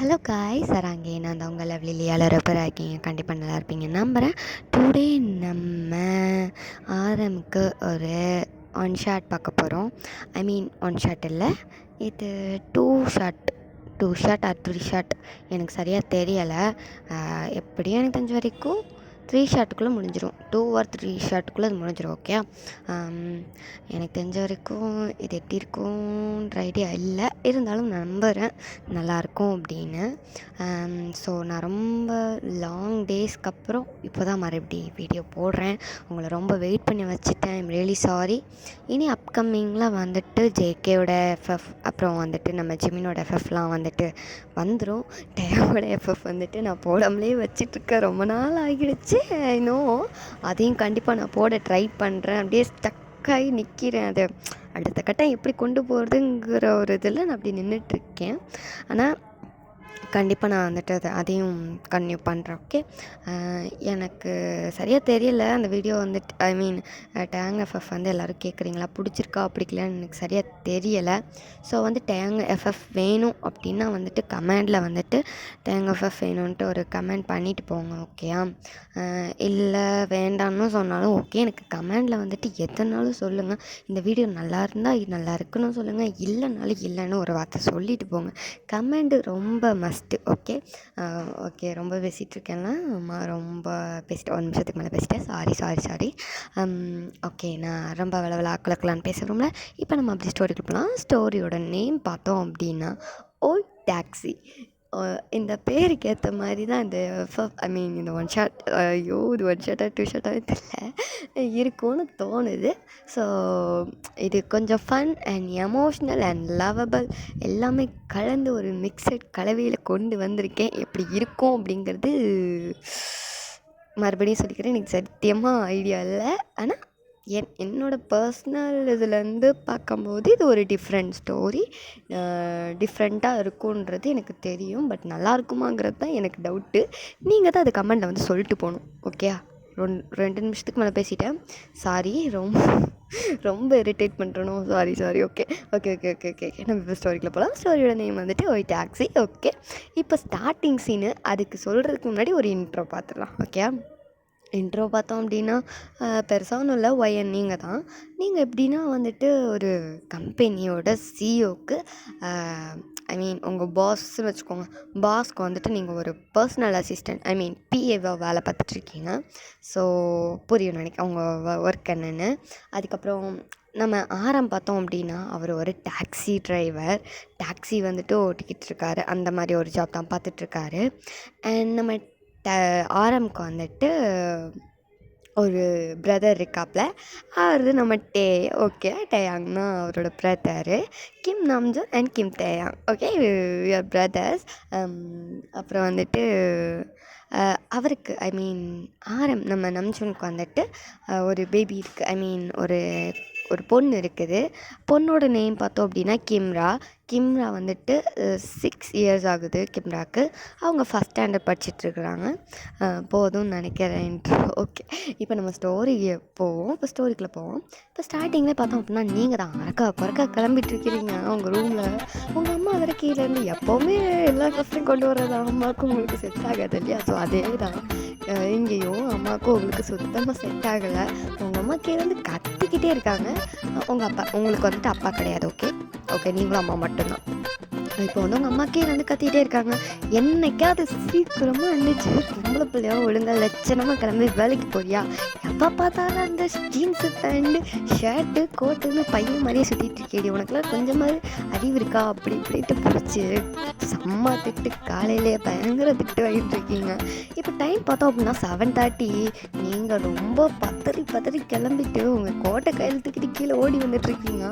Hello guys சராங்கே நான் தான் உங்கள் லவ்லி லியாவில் ரெப்பராக இருக்கீங்க. கண்டிப்பாக நல்லா இருப்பீங்க நம்புகிறேன். டுடே நம்ம ஆரம்க்கு ஒரு ஒன் ஷாட் பார்க்க போகிறோம். ஒன் ஷாட் இல்லை, இது two shot or three shot எனக்கு சரியாக தெரியலை. எப்படியும் எனக்கு தெரிஞ்ச வரைக்கும் 3 ஷாட்டுக்குள்ளே முடிஞ்சிடும். 2 or 3 ஷாட்டுக்குள்ளே அது முடிஞ்சிடும். ஓகே, எனக்கு தெரிஞ்ச வரைக்கும் இது எப்படி இருக்கும்ன்ற ஐடியா இல்லை, இருந்தாலும் நம்புகிறேன் நல்லாயிருக்கும் அப்படின்னு. ஸோ நான் ரொம்ப லாங் டேஸ்க்கு அப்புறம் இப்போ தான் மறுபடி வீடியோ போடுறேன். உங்களை ரொம்ப வெயிட் பண்ணி வச்சுட்டேன். I'm really sorry. இனி அப்கமிங்கில் வந்துட்டு ஜேகேயோட எஃப்எஃப், அப்புறம் வந்துட்டு நம்ம ஜிமினோட எஃப்எஃப்லாம் வந்துட்டு வந்துடும். டேயோட எஃப்எஃப் வந்துட்டு நான் போடாமலே வச்சிட்ருக்கேன், ரொம்ப நாள் ஆகிடுச்சு. இன்னும் அதையும் கண்டிப்பாக நான் போட ட்ரை பண்ணுறேன். அப்படியே ஸ்டக்காகி நிற்கிறேன். அதை அடுத்த கட்டம் எப்படி கொண்டு போகிறதுங்கிற ஒரு இதில் நான் அப்படி நின்றுட்டுருக்கேன். ஆனால் கண்டிப்பாக நான் வந்துட்டு அதையும் கன்டினியூ பண்ணுறேன். ஓகே, எனக்கு சரியாக தெரியலை அந்த வீடியோ வந்துட்டு டேங் எஃப்எஃப் வந்து எல்லோரும் கேட்குறீங்களா, பிடிச்சிருக்கா பிடிக்கலான்னு எனக்கு சரியாக தெரியலை. ஸோ வந்து டேங் எஃப்எஃப் வேணும் அப்படின்னா வந்துட்டு கமெண்டில் வந்துட்டு டேங் எஃப்எஃப் வேணும்ன்ட்டு ஒரு கமெண்ட் பண்ணிவிட்டு போங்க. ஓகேயா, இல்லை வேண்டான்னு சொன்னாலும் ஓகே, எனக்கு கமெண்டில் வந்துட்டு எதனாலும் சொல்லுங்கள். இந்த வீடியோ நல்லா இருந்தால் இது நல்லா இருக்குன்னு சொல்லுங்கள், இல்லைனாலும் இல்லைன்னு ஒரு வார்த்தை சொல்லிட்டு போங்க. கமெண்ட் ரொம்ப மஸ்ட்டு. ஓகே, ரொம்ப பேசிகிட்ருக்கேன்னா ரொம்ப பேசிட்டேன், 1 நிமிஷத்துக்கு மேலே பேசிட்டேன். சாரி. ஓகே, நான் ரொம்ப விளக்கலான்னு பேசுகிறோம்ல. இப்போ நம்ம அப்படி ஸ்டோரிக்கு போகலாம். ஸ்டோரியோட நேம் பார்த்தோம் அப்படின்னா ஓல்ட் டாக்ஸி. இந்த பேருக்கு ஏற்ற மாதிரி தான் இந்த இந்த ஒன் ஷாட், இது ஒன் ஷாட்டாக 2 ஷாட்டாகவே தெரியல, இருக்கும்னு தோணுது. ஸோ இது கொஞ்சம் fun and emotional and lovable எல்லாமே கலந்து ஒரு மிக்சட் கலவையில் கொண்டு வந்திருக்கேன். எப்படி இருக்கும் அப்படிங்கிறது மறுபடியும் சொல்லிக்கிறேன், எனக்கு சத்தியமாக ஐடியா இல்லை. ஆனால் என்னோடய பர்சனல் இதுலேருந்து பார்க்கும்போது இது ஒரு டிஃப்ரெண்ட் ஸ்டோரி, டிஃப்ரெண்ட்டாக இருக்குன்றது எனக்கு தெரியும். பட் நல்லா இருக்குமாங்கிறது தான் எனக்கு டவுட்டு. நீங்கள் தான் அது கமெண்டில் வந்து சொல்லிட்டு போகணும். ஓகே, 2 நிமிஷத்துக்கு மேலே பேசிட்டேன். சாரி, ரொம்ப இரிட்டேட் பண்ணுறனோ, சாரி. ஓகே, நம்ம இப்போ ஸ்டோரிக்குள்ளே போகலாம். ஸ்டோரியோட நேம் வந்துட்டு ஓய் டாக்ஸி. ஓகே, இப்போ ஸ்டார்டிங் சீனு, அதுக்கு சொல்கிறதுக்கு முன்னாடி ஒரு இன்ட்ரோ பார்த்துடலாம். ஓகே, இன்ட்ரோ பார்த்தோம் அப்படின்னா பெருசாக ஒன்றும் இல்லை, நீங்கள் எப்படின்னா வந்துட்டு ஒரு கம்பெனியோட சிஇஓக்கு உங்கள் பாஸ்ன்னு வச்சுக்கோங்க, பாஸ்க்கு வந்துட்டு நீங்கள் ஒரு பர்சனல் அசிஸ்டன்ட் பிஏவாக வேலை பார்த்துட்ருக்கீங்க. ஸோ புரியும் நினைக்கிறேன் அவங்க ஒர்க் என்னென்னு. அதுக்கப்புறம் நம்ம பார்த்தோம் அப்படின்னா அவர் ஒரு டாக்ஸி டிரைவர், டாக்ஸி வந்துட்டு ஓட்டிக்கிட்டு இருக்காரு, அந்த மாதிரி ஒரு ஜாப் தான் பார்த்துட்ருக்காரு. அண்ட் நம்ம ஆரம்க்கு வந்துட்டு ஒரு பிரதர் இருக்காப்புல, அவர் நம்ம டேயாங்னா அவரோட brother, Kim Namjoon and Kim Taeyang. Okay, your brothers. அப்புறம் வந்துட்டு அவருக்கு ஆரம் நம்ம நம்ஜூனுக்கு வந்துட்டு ஒரு பேபி இருக்குது, ஒரு பொண்ணு இருக்குது. பொண்ணோட நேம் பார்த்தோம் அப்படின்னா கிம்ரா வந்துட்டு 6 இயர்ஸ் ஆகுது கிம்ராக்கு. அவங்க ஃபஸ்ட் ஸ்டாண்டர்ட் படிச்சிட்ருக்குறாங்க. போதும்னு நினைக்கிறேன். ஓகே, இப்போ நம்ம ஸ்டோரிக்குள்ளே போவோம். இப்போ ஸ்டார்டிங்கில் பார்த்தோம் அப்படின்னா நீங்கள் தான் அறக்கா கிளம்பிட்டுருக்கிறீங்க உங்கள் ரூமில். உங்கள் அம்மா வர கீழேருந்து எப்போவுமே எல்லா கஷ்டம் கொண்டு வர்றது அம்மாவுக்கும் உங்களுக்கு செட் ஆகாது இல்லையா? ஸோ அதே தான் இங்கேயும் அம்மாவுக்கும் உங்களுக்கு சுத்தமாக செட் ஆகலை. உங்கள் அம்மா கீழேருந்து கத்திக்கிட்டே இருக்காங்க. உங்களுக்கு வந்துட்டு அப்பா கிடையாது. ஓகே, நீங்களும் அம்மா மட்டும்தான். இப்போ வந்து உங்கள் அம்மாக்கே வந்து கத்திகிட்டே இருக்காங்க. என்னைக்காவது சீக்கிரமாக இருந்துச்சு, பொம்பளை பிள்ளையா ஒழுங்காக லட்சணமாக கிளம்பி வேலைக்கு போறியா? எப்போ பார்த்தாலும் அந்த ஜீன்ஸு பேண்ட்டு ஷர்ட்டு கோட்டுன்னு பையன் மாதிரியே சுற்றிட்டு இருக்கேடி, உனக்குலாம் கொஞ்சமாதிரி அறிவு இருக்கா? அப்படி இப்படிட்டு பிடிச்சி செம்ம திட்டு, காலையிலே பயங்கர திட்டு வாங்கிட்டு இருக்கீங்க. இப்போ டைம் பார்த்தோம் அப்படின்னா 7:30. நீங்கள் ரொம்ப பதறி கிளம்பிட்டு உங்கள் கோட்டை கையில் தூக்கிட்டு கீழே ஓடி வந்துட்டுருக்கீங்க.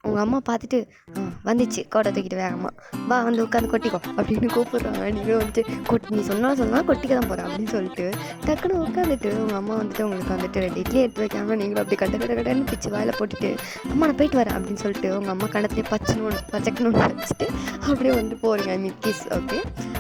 உங்கள் அம்மா பார்த்துட்டு வந்துச்சு, கோட்டை தூக்கிட்டு வேகம்மா வா வந்து உட்காந்து கொட்டிக்கோ அப்படின்னு கூப்பிட்றாங்க. நீங்கள் வந்துட்டு நீ சொன்னால் கொட்டிக்க தான் போகிறேன் அப்படின்னு சொல்லிட்டு டக்குன்னு உட்காந்துட்டு உங்கள் அம்மா வந்துட்டு உங்களுக்கு வந்துட்டு 2 இட்லி எடுத்து வைக்காம நீங்களும் அப்படி கடன்னு பிச்சு வாயில் போட்டுட்டு அம்மா நான் போயிட்டு வரேன் அப்படின்னு சொல்லிட்டு உங்கள் அம்மா கணத்துலேயே பச்சக்கணுன்னு வச்சுட்டு அப்படியே வந்து போகிறீங்க. கிஸ். ஓகே,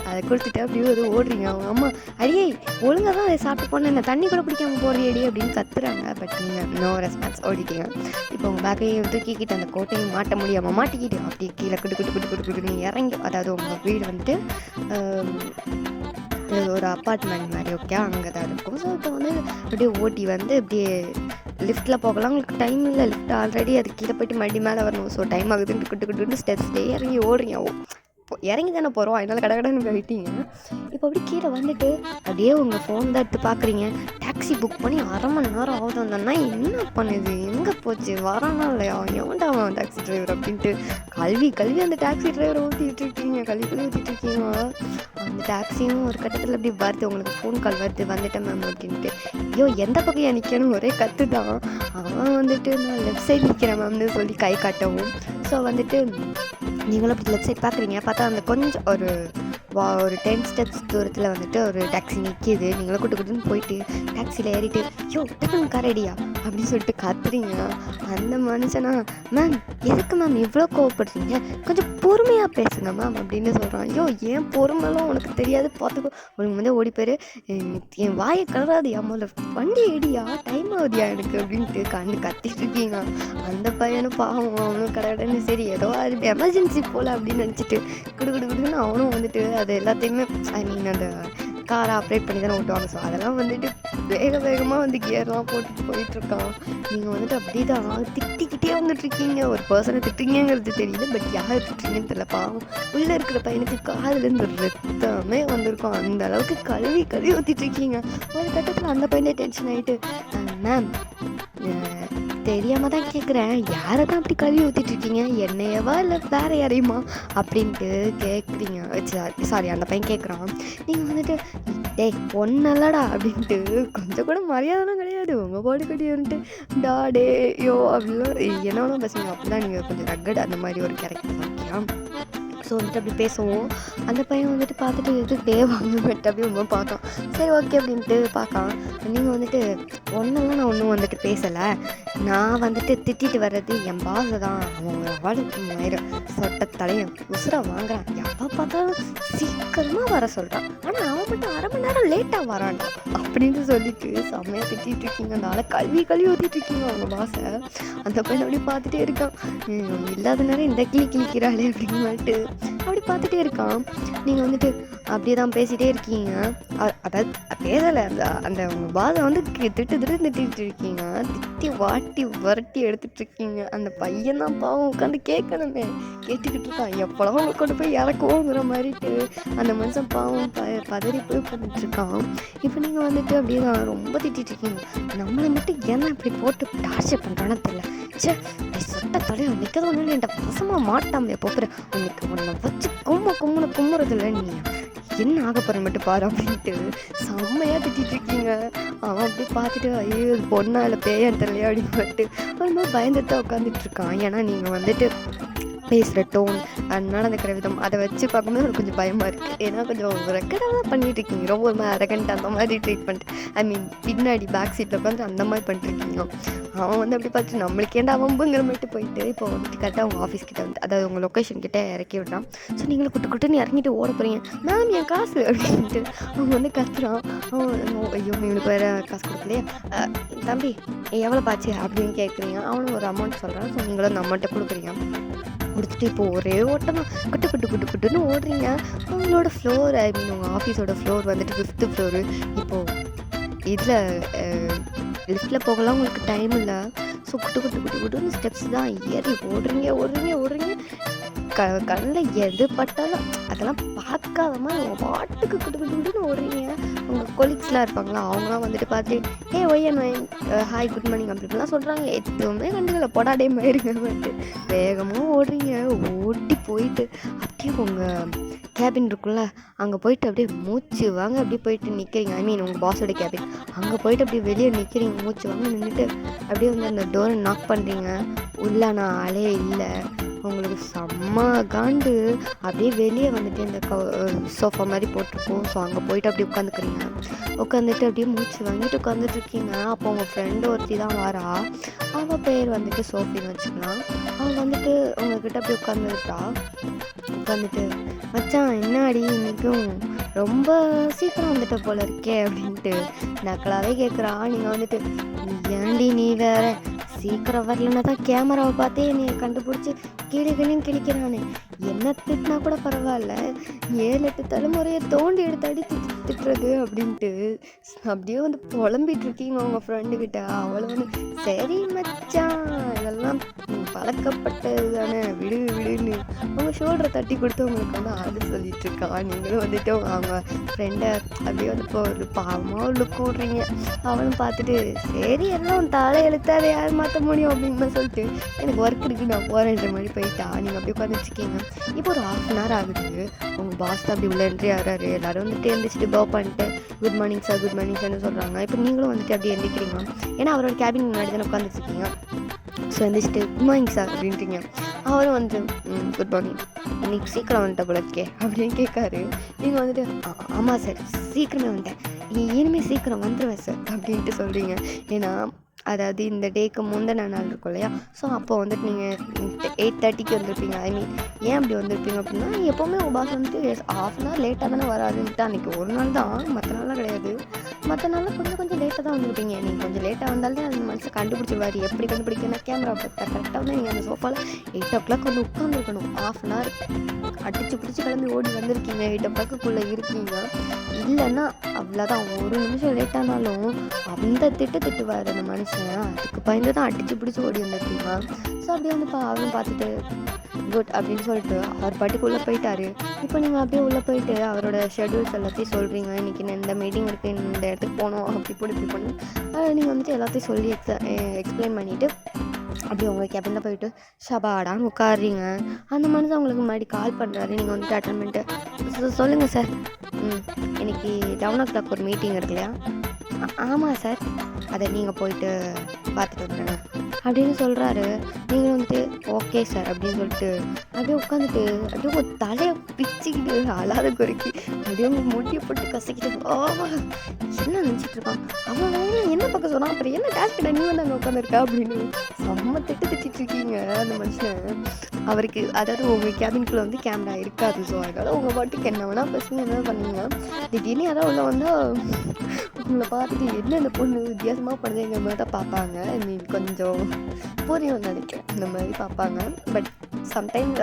அதை கொடுத்துட்டு அப்படியே அது ஓடுறீங்க. அவங்க அம்மா அடியே ஒழுங்காக தான் அதை சாப்பிட்டு போனேன், என்ன தண்ணி கூட பிடிக்காமல் போடுறியடி அப்படின்னு கத்துறாங்க. பட் நீங்கள் நோ ரெஸ்பான்ஸ், ஓடிட்டீங்க. இப்போ உங்கள் பேக்கையும் தூக்கிக்கிட்டு அந்த கோட்டை டக்குன்னு மாட்ட முடியாமல் மாட்டிக்கிட்டு அப்படியே கீழே குட்டு இறங்கி, அதாவது உங்கள் வீடு வந்துட்டு ஒரு அப்பார்ட்மெண்ட் மாதிரி, ஓகே, அங்கே தான் இருக்கும். ஸோ இப்போ வந்து அப்படியே ஓட்டி வந்து அப்படியே லிஃப்ட்டில் போகலாம். உங்களுக்கு டைம் இல்லை, லிஃப்ட் ஆல்ரெடி அது கீழே போய்ட்டு மறுபடி மேலே வரணும். ஸோ டைம் ஆகுதுன்னு குட்டு ஸ்டெப்ஸ்லேயே இறங்கி ஓடுறீங்க. இறங்கி தானே போகிறோம், அதனால கடகடன்னு போயிட்டீங்க. இப்போ அப்படி கீழே வந்துட்டு அப்படியே உங்கள் ஃபோன் தான் எடுத்து பார்க்குறீங்க. டாக்ஸி புக் பண்ணி 1/2 மணி நேரம் ஆகுது. அந்த அண்ணா என்ன பண்ணுது, எங்கே போச்சு, வரானா இல்லையா, எவன்டா அவன் டாக்ஸி டிரைவர் அப்படின்ட்டு கல்வி அந்த டாக்ஸி டிரைவரை ஊற்றிட்டு இருக்கீங்க, கல்வி ஊற்றிட்டு இருக்கீங்க. அந்த டாக்ஸியும் ஒரு கட்டத்தில் அப்படி வருது, உங்களுக்கு ஃபோன் கால் வருது, வந்துட்டேன் மேம் அப்படின்ட்டு. ஐயோ எந்த பக்கம் நிற்கணும் ஒரே கற்று தான். அவன் வந்துட்டு நான் லெஃப்ட் சைடு நிற்கிறேன் மேம்னு சொல்லி கை காட்டவும். ஸோ வந்துட்டு நீங்களும் அப்படி லெஃப்ட் சைட் பார்க்குறீங்க. பார்த்தா அந்த கொஞ்சம் ஒரு 10 ஸ்டெப்ஸ் தூரத்தில் வந்துட்டு ஒரு டாக்ஸி நிற்கிது. நீங்களும் குட்டுன்னு போயிட்டு டாக்ஸியில் ஏறிட்டு ஐயோ டக்குன்னு காரடியா அப்படின்னு சொல்லிட்டு கத்துறீங்க. அந்த மனுஷனா, மேம் எதுக்கு மேம் இவ்வளோ கோவப்படுறீங்க, கொஞ்சம் பொறுமையாக பேசுங்க மேம் அப்படின்னு சொல்கிறான். ஐயோ ஏன் பொறுமைலாம் உனக்கு தெரியாது, பார்த்துக்கோ, உனக்கு வந்து ஓடி போயிரு, என் வாயை கலராதியா, முதல்ல வண்டி எடியா, டைம் ஆகுதியா எனக்கு அப்படின்ட்டு கத்திட்டு இருக்கீங்க. அந்த பையனும் பாவம், அவனும் கடன்னு சரி ஏதோ அது எமர்ஜென்சி போல் அப்படின்னு நினச்சிட்டு குடுன்னு அவனும் வந்துட்டு அது எல்லாத்தையுமே அந்த காரை ஆப்ரேட் பண்ணி தானே ஓட்டுவாங்க. ஸோ அதெல்லாம் வந்துட்டு வேகமாக வந்து கியர்லாம் போட்டு போயிட்டுருக்கான். நீங்கள் வந்துட்டு அப்படி தான் திட்டிக்கிட்டே வந்துட்டுருக்கீங்க. ஒரு பர்சனை திட்டுறீங்கிறது தெரியல, பட் யார் திட்டுறீங்கன்னு தெரியல. பாவம் உள்ளே இருக்கிற பையனுக்கு காதுலேருந்து ரத்தமே வந்திருக்கும். அந்த அளவுக்கு கழுவி ஊற்றிட்டுருக்கீங்க. ஒரு கட்டத்தில் அந்த பையனே டென்ஷன் ஆகிட்டு, மேம் தெரியாமல் தான் கேட்குறேன், யாரை தான் அப்படி கழுவி ஊற்றிட்டுருக்கீங்க, என்னையவா இல்லை வேற யாரையுமா அப்படின்ட்டு கேட்குறீங்க. சாரி அந்த பையன் கேட்குறான். நீங்கள் வந்துட்டு டேய் ஒன்னல்லடா அப்படின்ட்டு கொஞ்சம் கூட மரியாதைலாம் கிடையாது, உங்கள் பாடி கட்டிட்டு டே யோ அப்படிலாம் என்னென்ன பேசுவீங்க. அப்படிலாம் நீங்கள் கொஞ்சம் ரக்கட் அந்த மாதிரி ஒரு கேரக்டர் ஓகேயா. ஸோ வந்துட்டு அப்படி பேசுவோம். அந்த பையன் வந்துட்டு பார்த்துட்டு எது தேவாங்க பட் அப்படி ரொம்ப பார்க்கான். சரி ஓகே அப்படின்ட்டு பார்க்கான். நீங்கள் வந்துட்டு ஒன்றெல்லாம் நான் ஒன்றும் வந்துட்டு பேசலை, நான் வந்துட்டு திட்டிட்டு வர்றது என் பாஸை தான், அவங்க வாழ்க்கை ஆயிரம் சொட்ட தலையை உசுரா வாங்குறான், எப்போ பார்த்தாலும் சீக்கிரமாக வர சொல்கிறான், ஆனால் அவன் மட்டும் 1/2 மணி நேரம் லேட்டாக வரான்டா அப்படின்னு சொல்லிட்டு செம்மையாக திட்டிகிட்டு இருக்கீங்க. அதனால் கல்வி ஊற்றிட்டு இருக்கீங்க அவங்க பாஸை. அந்த பையனை அப்படி பார்த்துட்டே இருக்கான். இல்லாத நேரம் இந்த கிளிக்கிறாளே அப்படின்னு சொல்லிட்டு அப்படி பார்த்துட்டே இருக்கான். நீங்கள் வந்துட்டு அப்படியே தான் பேசிகிட்டே இருக்கீங்க. அதாவது பேசலை, அந்த உங்கள் பாதை வந்து திட்டிகிட்டு இருக்கீங்க. திட்டி வாட்டி வரட்டி எடுத்துகிட்ருக்கீங்க. அந்த பையன் தான் பாவம் உட்காந்து கேட்கணுமே, கேட்டுக்கிட்டு இருக்கான், எப்போலாம் அவங்க கொண்டு போய் இறக்குவோங்கிற மாதிரிட்டு அந்த மனுஷன் பாவம் பதறி போய் பண்ணிட்டுருக்கான். இப்போ நீங்கள் வந்துட்டு அப்படியே தான் ரொம்ப திட்டிகிட்ருக்கீங்க. நம்மளை மட்டும் ஏன்னா இப்படி போட்டு டார்ச்சர் பண்ணுறான்னு தெரியல, சே சொட்ட தலையை நிற்கிறது ஒன்று என்கிட்ட வசமாக மாட்டாமையா போப்புற, உனக்கு உன்னை வச்சு கும்முறதில்ல, நீ என்ன ஆக போகிற மட்டும் பாரு அப்படின்ட்டு செம்மையாக திட்டிகிட்ருக்கீங்க. அவன் அப்படி பார்த்துட்டு ஐயோ பொண்ணா இல்லை பேயான்னு தெரியலையா அப்படின்னு சொல்லிட்டு ஒரு மாதிரி பயந்துட்டு தான் உட்காந்துட்ருக்கான். ஏன்னா நீங்கள் வந்துட்டு பேசுகிற டோன் நடந்துக்கிற விதம் அதை வச்சு பார்க்கும்போது எனக்கு கொஞ்சம் பயமாக இருக்குது. ஏன்னா கொஞ்சம் ரெக்கடாக தான் பண்ணிகிட்ருக்கீங்க, ரொம்ப ஒரு மாதிரி அரகண்ட் அந்த மாதிரி ட்ரீட்மெண்ட், பின்னாடி பேக் சீட்டில் உட்காந்து அந்த மாதிரி பண்ணிட்டுருக்கீங்க. அவன் வந்து அப்படி பார்த்து நம்மளுக்கு ஏன்டா வம்புங்கிற மாதிரி போயிட்டு இப்போ வந்துட்டு கரெக்டாக அவங்க ஆஃபீஸ் கிட்டே வந்து, அதாவது உங்கள் லொக்கேஷன் கிட்டே இறக்கி விட்றான். ஸோ நீங்களும் குட்டுன்னு இறங்கிட்டு ஓட போகிறீங்க. மேம் என் காசு அப்படின்ட்டு அவங்க வந்து கத்துறான். அவன் ஐயோ இவனுக்கு வேறு காசு கொடுக்கலையே, தம்பி எவ்வளோ பாச்சு அப்படின்னு கேட்குறீங்க. அவனும் ஒரு அமௌண்ட் சொல்கிறான். ஸோ நீங்களும் அந்த அமௌண்ட்டை கொடுக்குறீங்க. கொடுத்துட்டு இப்போ ஒரே ஓட்டம் குட்டுன்னு ஓடுறீங்க. உங்களோட ஃப்ளோர் உங்கள் ஆஃபீஸோட ஃப்ளோர் வந்துட்டு 5th ஃப்ளோரு. இப்போது இதில் லிஃப்ட்டில் போகலாம் உங்களுக்கு டைம் இல்லை. ஸோ குட்டுன்னு ஸ்டெப்ஸ் தான் ஏறி ஓடுறீங்க. கண்ணில் எது பட்டாலும் அதெல்லாம் பார்க்காத மாதிரி உங்கள் பாட்டுக்கு குட்டுன்னு ஓடுறீங்க. உங்கள் கொலீக்ஸ்லாம் இருப்பாங்களா, அவங்களாம் வந்துட்டு பார்த்துட்டு ஒய்யன் ஹாய் குட் மார்னிங் அப்படிலாம் சொல்கிறாங்க. எதுவுமே கண்டுக்கல, பொடாடே மயிருங்க வந்துட்டு வேகமாக ஓடுறீங்க. ஓட்டி போயிட்டு அப்படியே உங்கள் கேபின் இருக்குல்ல, அங்கே போயிட்டு அப்படியே மூச்சு வாங்க அப்படியே போயிட்டு நிற்கிறீங்க. உங்கள் பாஸோட கேபின் அங்கே போயிட்டு அப்படியே வெளியே நிற்கிறீங்க. மூச்சு வாங்க நின்றுட்டு அப்படியே வந்து அந்த டோரை நாக் பண்ணுறீங்க. உள்ளே நான் ஆளே இல்லை. உங்களுக்கு செம்ம காண்டு. அப்படியே வெளியே வந்துட்டு இந்த சோஃபா மாதிரி போட்டிருக்கோம். ஸோ அங்கே போயிட்டு அப்படியே உட்காந்துட்டு அப்படியே மூச்சு வாங்கிட்டு உட்காந்துட்ருக்கீங்க. அப்போ உங்கள் ஃப்ரெண்டு ஒருத்தி தான் வாரா. அவள் பேர் வந்துட்டு சோஃபின்னு வச்சுக்கலாம். அவள் வந்துட்டு உங்ககிட்ட அப்படியே உட்காந்துட்டு மச்சான் என்னாடி இன்றைக்கும் ரொம்ப சீக்கிரம் வந்துட்ட போல இருக்கே அப்படின்ட்டு நக்கலாகவே கேட்குறா. நீங்கள் வந்துட்டு ஏன்டி நீ வேற சீக்கிரம் வரலன்னா தான் கேமராவை பார்த்தே என்னை கண்டுபிடிச்சி கீழே கிழிக்கிறானு. என்ன திட்டினா கூட பரவாயில்ல, 7-8 தலைமுறையை தோண்டி எடுத்து அடித்து திட்டுறது அப்படின்ட்டு அப்படியே வந்து புலம்பிட்டு இருக்கீங்க உங்கள் ஃப்ரெண்டுக்கிட்ட. அவளை வந்து சரி மச்சான் இதெல்லாம் பழக்கப்பட்டது தானே, விடு விடுன்னு அவங்க ஷோல்டரை தட்டி கொடுத்து உங்களுக்கு வந்து ஆடு சொல்லிட்டு இருக்கா. நீங்களும் வந்துட்டு அவங்க ஃப்ரெண்டை அப்படியே வந்து இப்போ ஒரு பாவமாக லுக்கு விட்றீங்க. அவளும் பார்த்துட்டு சரி எல்லாம் தலை எழுத்து அதை யார் மாற்ற முடியும் அப்படின்னு சொல்லிட்டு எனக்கு ஒர்க் இருக்குது நான் போகிறேன்ற மாதிரி போயிட்டா. நீங்கள் அப்படியே உட்காந்துருக்கீங்க. இப்போ ஒரு 1/2 hour ஆகுது. உங்கள் பாஸ் தான் அப்படி உள்ள என்ட்ரி ஆகிறாரு. எல்லோரும் வந்துட்டு எழுந்திரிச்சிட்டு போ பண்ணிட்டு குட் மார்னிங் சார்னு சொல்கிறாங்க. இப்போ நீங்களும் வந்துட்டு அப்படியே எழுந்திக்கிறீங்க. ஏன்னா அவரோட கேபின் முன்னாடி தானே உட்காந்துருக்கீங்க. ஸோ எழுந்திரிச்சிட்டு குட் மார்னிங் சார் அப்படின்றீங்க. அவரும் வந்து குட் மார்னிங், இன்னைக்கு சீக்கிரம் வந்துட்ட போல இருக்கே அப்படின்னு கேட்காரு. நீங்கள் வந்துட்டு ஆமாம் சார் சீக்கிரமே வந்துட்டேன், இனிமேல் சீக்கிரம் வந்துடுவேன் சார் அப்படின்ட்டு சொல்கிறீங்க. ஏன்னா அதாவது இந்த டேக்கு முந்தின நாள் இருக்கும் இல்லையா, ஸோ அப்போ வந்துட்டு நீங்கள் 8:30க்கு வந்திருப்பீங்க. ஐ மீன் ஏன் அப்படி வந்திருப்பீங்க அப்படின்னா, எப்போவுமே உங்கள் பாஸ் வந்துட்டு 1/2 hour லேட்டாக தானே வராதுன்ட்டு அன்றைக்கி ஒரு நாள் தான், மற்ற நாள்லாம் கிடையாது. மற்ற நாளில் கொஞ்சம் லேட்டாக தான் வந்திருப்பீங்க. நீங்கள் கொஞ்சம் லேட்டாக வந்தாலே அந்த மனுஷன் கண்டுபிடிச்சிடுவார். எப்படி கண்டுபிடிக்கணும், கேமரா பார்த்தா கரெக்டாக வந்து நீங்கள் அந்த சோஃபாவில் 8 o'clock வந்து உட்காந்துருக்கணும். 1/2 hour அடிச்சு பிடிச்சி கிளம்பி ஓடி வந்திருக்கீங்க, 8 o'clock இருக்கீங்க. இல்லைன்னா அவ்வளோதான், ஒரு நிமிஷம் லேட்டானாலும் அந்த திட்டுவார் அந்த மனுஷன். அதுக்கு பயந்து தான் அடிச்சு பிடிச்சி ஓடி வந்திருக்கீங்க. ஸோ அப்படியே வந்து அவரும் பார்த்துட்டு குட் அப்படின்னு சொல்லிட்டு அவர் பாட்டுக்கு உள்ளே போயிட்டாரு. இப்போ நீங்கள் அப்படியே உள்ளே போயிட்டு அவரோட ஷெட்யூல்ஸ் எல்லாத்தையும் சொல்கிறீங்க. இன்றைக்கி இந்த மீட்டிங் இருக்குது, இந்த இடத்துக்கு போகணும், அப்படி பண்ணி நீங்கள் வந்துட்டு எல்லாத்தையும் சொல்லி எக்ஸ்பிளைன் பண்ணிவிட்டு அப்படி உங்கள் கேபினில் போயிட்டு ஷபாடான்னு உட்காடுறீங்க. அந்த மனுஷன் உங்களுக்கு முன்னாடி கால் பண்ணுறாரு. நீங்கள் வந்துட்டு அட்டன் பண்ணிட்டு சொல்லுங்கள் சார், இன்னைக்கு 11 o'clock ஒரு மீட்டிங் இருக்கு இல்லையா? ஆமாம் சார், அதை நீங்கள் போயிட்டு பார்த்துட்டு வந்துடுங்க அப்படின்னு சொல்கிறாரு. நீங்கள் வந்துட்டு ஓகே சார் அப்படின்னு சொல்லிட்டு அப்படியே உட்காந்துட்டு அப்படியே ஒரு தலையை பிச்சுக்கிட்டு அழாத குறைக்கி அப்படியே உங்கள் முடியை போட்டு கசக்கிட்டு என்ன நினச்சிட்டு இருக்கான் அவன், என்ன பக்கம் சொன்னான், அப்புறம் என்ன டேஷ் நீ வந்து அங்கே உட்காந்துருக்கா அப்படின்னு செம்ம திட்டிட்டு இருக்கீங்க அந்த மனுஷன். அவருக்கு அதாவது உங்கள் கேபின்குள்ளே வந்து கேமரா இருக்காது. ஸோ அதனால் உங்கள் பாட்டுக்கு என்ன வேணால் பசங்க என்ன பண்ணீங்க. திடீர்னு யாராவது உள்ள வந்தால் உங்களை பார்த்துட்டு என்ன இந்த பொண்ணு வித்தியாசமாக பண்ணுதுங்கிற மாதிரி தான் பார்ப்பாங்க. கொஞ்சம் புரியும் நினைக்கிறேன், இந்த மாதிரி பார்ப்பாங்க. பட் சம்டைம்ஸ்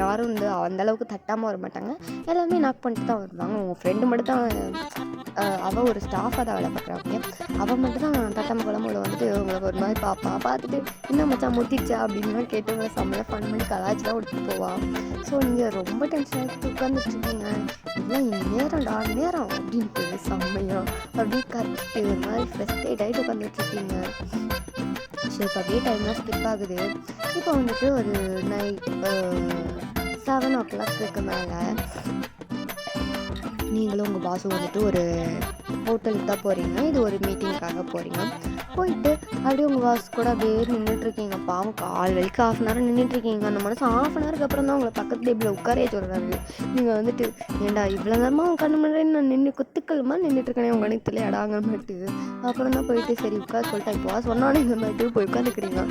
யாரும் வந்து அந்தளவுக்கு தட்டாமல் வர மாட்டாங்க. எல்லாமே நாக் பண்ணிட்டு தான் வருவாங்க. உங்கள் ஃப்ரெண்டு மட்டும் தான் அவள் ஒரு ஸ்டாஃபாக தான் வேலை பார்க்குறாங்க. அவள் மட்டும் தான் தட்டாமல் குழம்புல வந்துட்டு உங்களுக்கு ஒரு மாதிரி பார்த்துட்டு இன்னும் மச்சான் முத்திடுச்சா அப்படின்னு கேட்டு உங்களை செம்மையாக ஃபன் பண்ணி கலாச்சி தான் விட்டு போவாள். ஸோ நீங்கள் ரொம்ப டென்ஷன் ஆகிட்டு உட்காந்துட்ருக்கீங்க. இதெல்லாம் நேரம் அப்படின்ட்டு செம்மையாக அப்படியே கற்றுட்டு ஒரு மாதிரி ஃப்ரெஸ்டேட் ஆகிட்டு உட்காந்துட்ருக்கீங்க. ஸோ இப்போ அப்படியே டைம்லாம் ஸ்கிப் ஆகுது. இப்போ வந்துட்டு ஒரு நைட் 7 o'clock மேலே நீங்களும் உங்கள் பாஸும் வந்துட்டு ஒரு ஹோட்டலுக்கு தான் போகிறீங்க. இது ஒரு மீட்டிங்காக போகிறீங்க. போயிட்டு அப்படியே உங்கள் பாஸ் கூட அப்படியே நின்றுட்டுருக்கீங்க. பாவம் கால் வலிக்கு 1/2 hour நின்றுட்டுருக்கீங்க. அந்த மனசு 1/2 hourக்கு அப்புறம் தான் உங்களை பக்கத்து டேபிளில் உட்காரே சொல்கிறாரு. நீங்கள் வந்துட்டு ஏண்டா இவ்வளோ நேரமாக உன் கண்ணு முன்னாடி நான் நின்று குத்துக்கலுமா நின்றுட்டுருக்கேனே உங்கள் கணக்கு அடாங்கிற மாட்டு அப்புறம் தான் போயிட்டு சரி உட்கார சொல்லிட்டேன். இப்போ சொன்னாலும் இந்த மாதிரி போய் உட்காந்துக்கிறீங்க.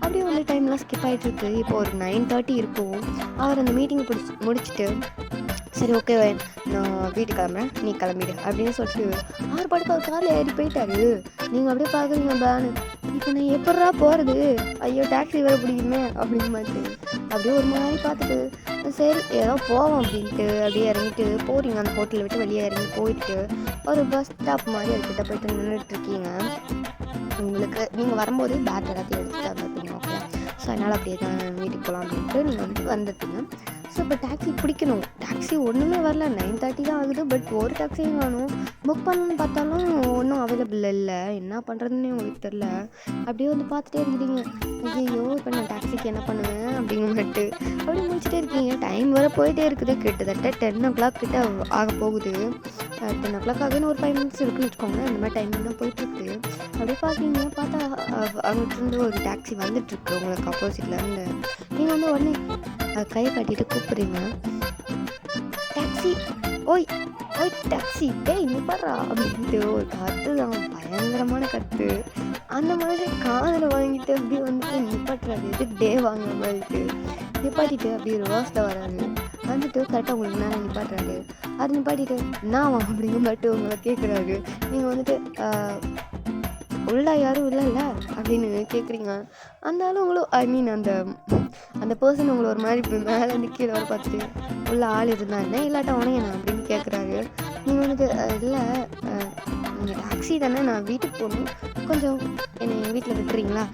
அப்படியே வந்து டைம்லாம் ஸ்கிப் ஆகிட்டுருக்கு. இப்போ ஒரு 9:30 இருக்கும். அவர் அந்த மீட்டிங்கை முடிச்சுட்டு சரி ஓகே நான் வீட்டுக்கு கிளம்புறேன், நீ கிளம்பிடு அப்படின்னு சொல்லிட்டு அவர் பாட்டுக்கு அவர் காரில் ஏறி போயிட்டாரு. நீங்கள் அப்படியே பார்க்குறீங்க பேனு, இப்போ நான் எப்படா போகிறது, ஐயோ டாக்ஸி வேறு பிடிக்குமே அப்படின்னு மாதிரி அப்படியே ஒரு மாதிரி பார்த்துட்டு சரி ஏதோ போவோம் அப்படின்ட்டு அப்படியே இறங்கிட்டு போகிறீங்க. அந்த ஹோட்டலை விட்டு வெளியே இறங்கி போயிட்டு ஒரு பஸ் ஸ்டாப் மாதிரி அதுக்கிட்ட போயிட்டு நின்றுட்டுருக்கீங்க. உங்களுக்கு நீங்கள் வரும்போது பேக் எல்லாத்தையும் எடுத்துகிட்டு வந்துருப்பீங்க. ஓகே, ஸோ அதனால் அப்படியே தான் வீட்டுக்கு போகலாம் அப்படின்ட்டு நீங்கள் வந்துட்டீங்க. ஸோ இப்போ டாக்ஸி பிடிக்கணும். டாக்ஸி ஒன்றுமே வரல, 9:30 தான் ஆகுது. பட் ஒரு டாக்ஸியும் காணும். புக் பண்ணணும்னு பார்த்தாலும் ஒன்றும் அவைலபிள் இல்லை. என்ன பண்ணுறதுன்னு உங்களுக்கு தெரில. அப்படியே வந்து பார்த்துட்டே இருக்கிறீங்க. ஐயோ இப்போ நான் டாக்ஸிக்கு என்ன பண்ணுவேன் அப்படிங்கிட்டு அப்படியே முடிச்சுட்டே இருக்கீங்க. டைம் வர போயிட்டே இருக்குது. கிட்டத்தட்ட 10 o'clock கிட்ட ஆக போகுது. 10 o'clock ஆகுதுன்னு ஒரு 5 minutes இருக்குன்னு வச்சுக்கோங்களேன். அந்த மாதிரி டைம் தான் போயிட்டுருக்கு. அப்படியே பார்க்குறீங்க. பார்த்தா அங்கிட்டிருந்து ஒரு டாக்ஸி வந்துட்டுருக்கு உங்களுக்கு ஆப்போசிட்லேருந்து. நீங்கள் வந்து உடனே கையை காட்டிட்டு கூப்பிட்றீங்க, டாக்ஸி ஓய் ஓய் டாக்ஸி டேய் நிப்பாடுறா அப்படின்ட்டு ஒரு கத்து தான், பயங்கரமான கத்து. அந்த மாதிரி காதில் வாங்கிட்டு அப்படியே வந்துட்டு நிப்பாட்டுறாரு. இது டே வாங்குற மாதிரிட்டு நிப்பாட்டிட்டு அப்படியே ரிவர்ஸில் வராரு. வந்துட்டு கரெக்டாக உங்களுக்கு நேரம் நிப்பாட்டுறாரு. அது நிப்பாட்டிட்டு என்னவா அப்படிங்கிற மட்டும் உங்களை கேட்குறாரு. நீங்கள் வந்துட்டு உள்ள யாரும் இல்லைல்ல அப்படின்னு கேட்குறீங்க. அந்த ஆளுங்களும் ஐ மீன் அந்த அந்த பர்சன் உங்களை ஒரு மாதிரி இப்போ மேலேருந்து கீழே வர பார்த்துட்டு உள்ள ஆள் இருந்தா என்ன இல்லாட்டா உனையண்ணா அப்படின்னு கேட்குறாரு. நீங்கள் வந்துட்டு இல்லை நீங்கள் டாக்ஸி தானே, நான் வீட்டுக்கு போகணும், கொஞ்சம் என்னை என் வீட்டில் விட்டுறீங்களா,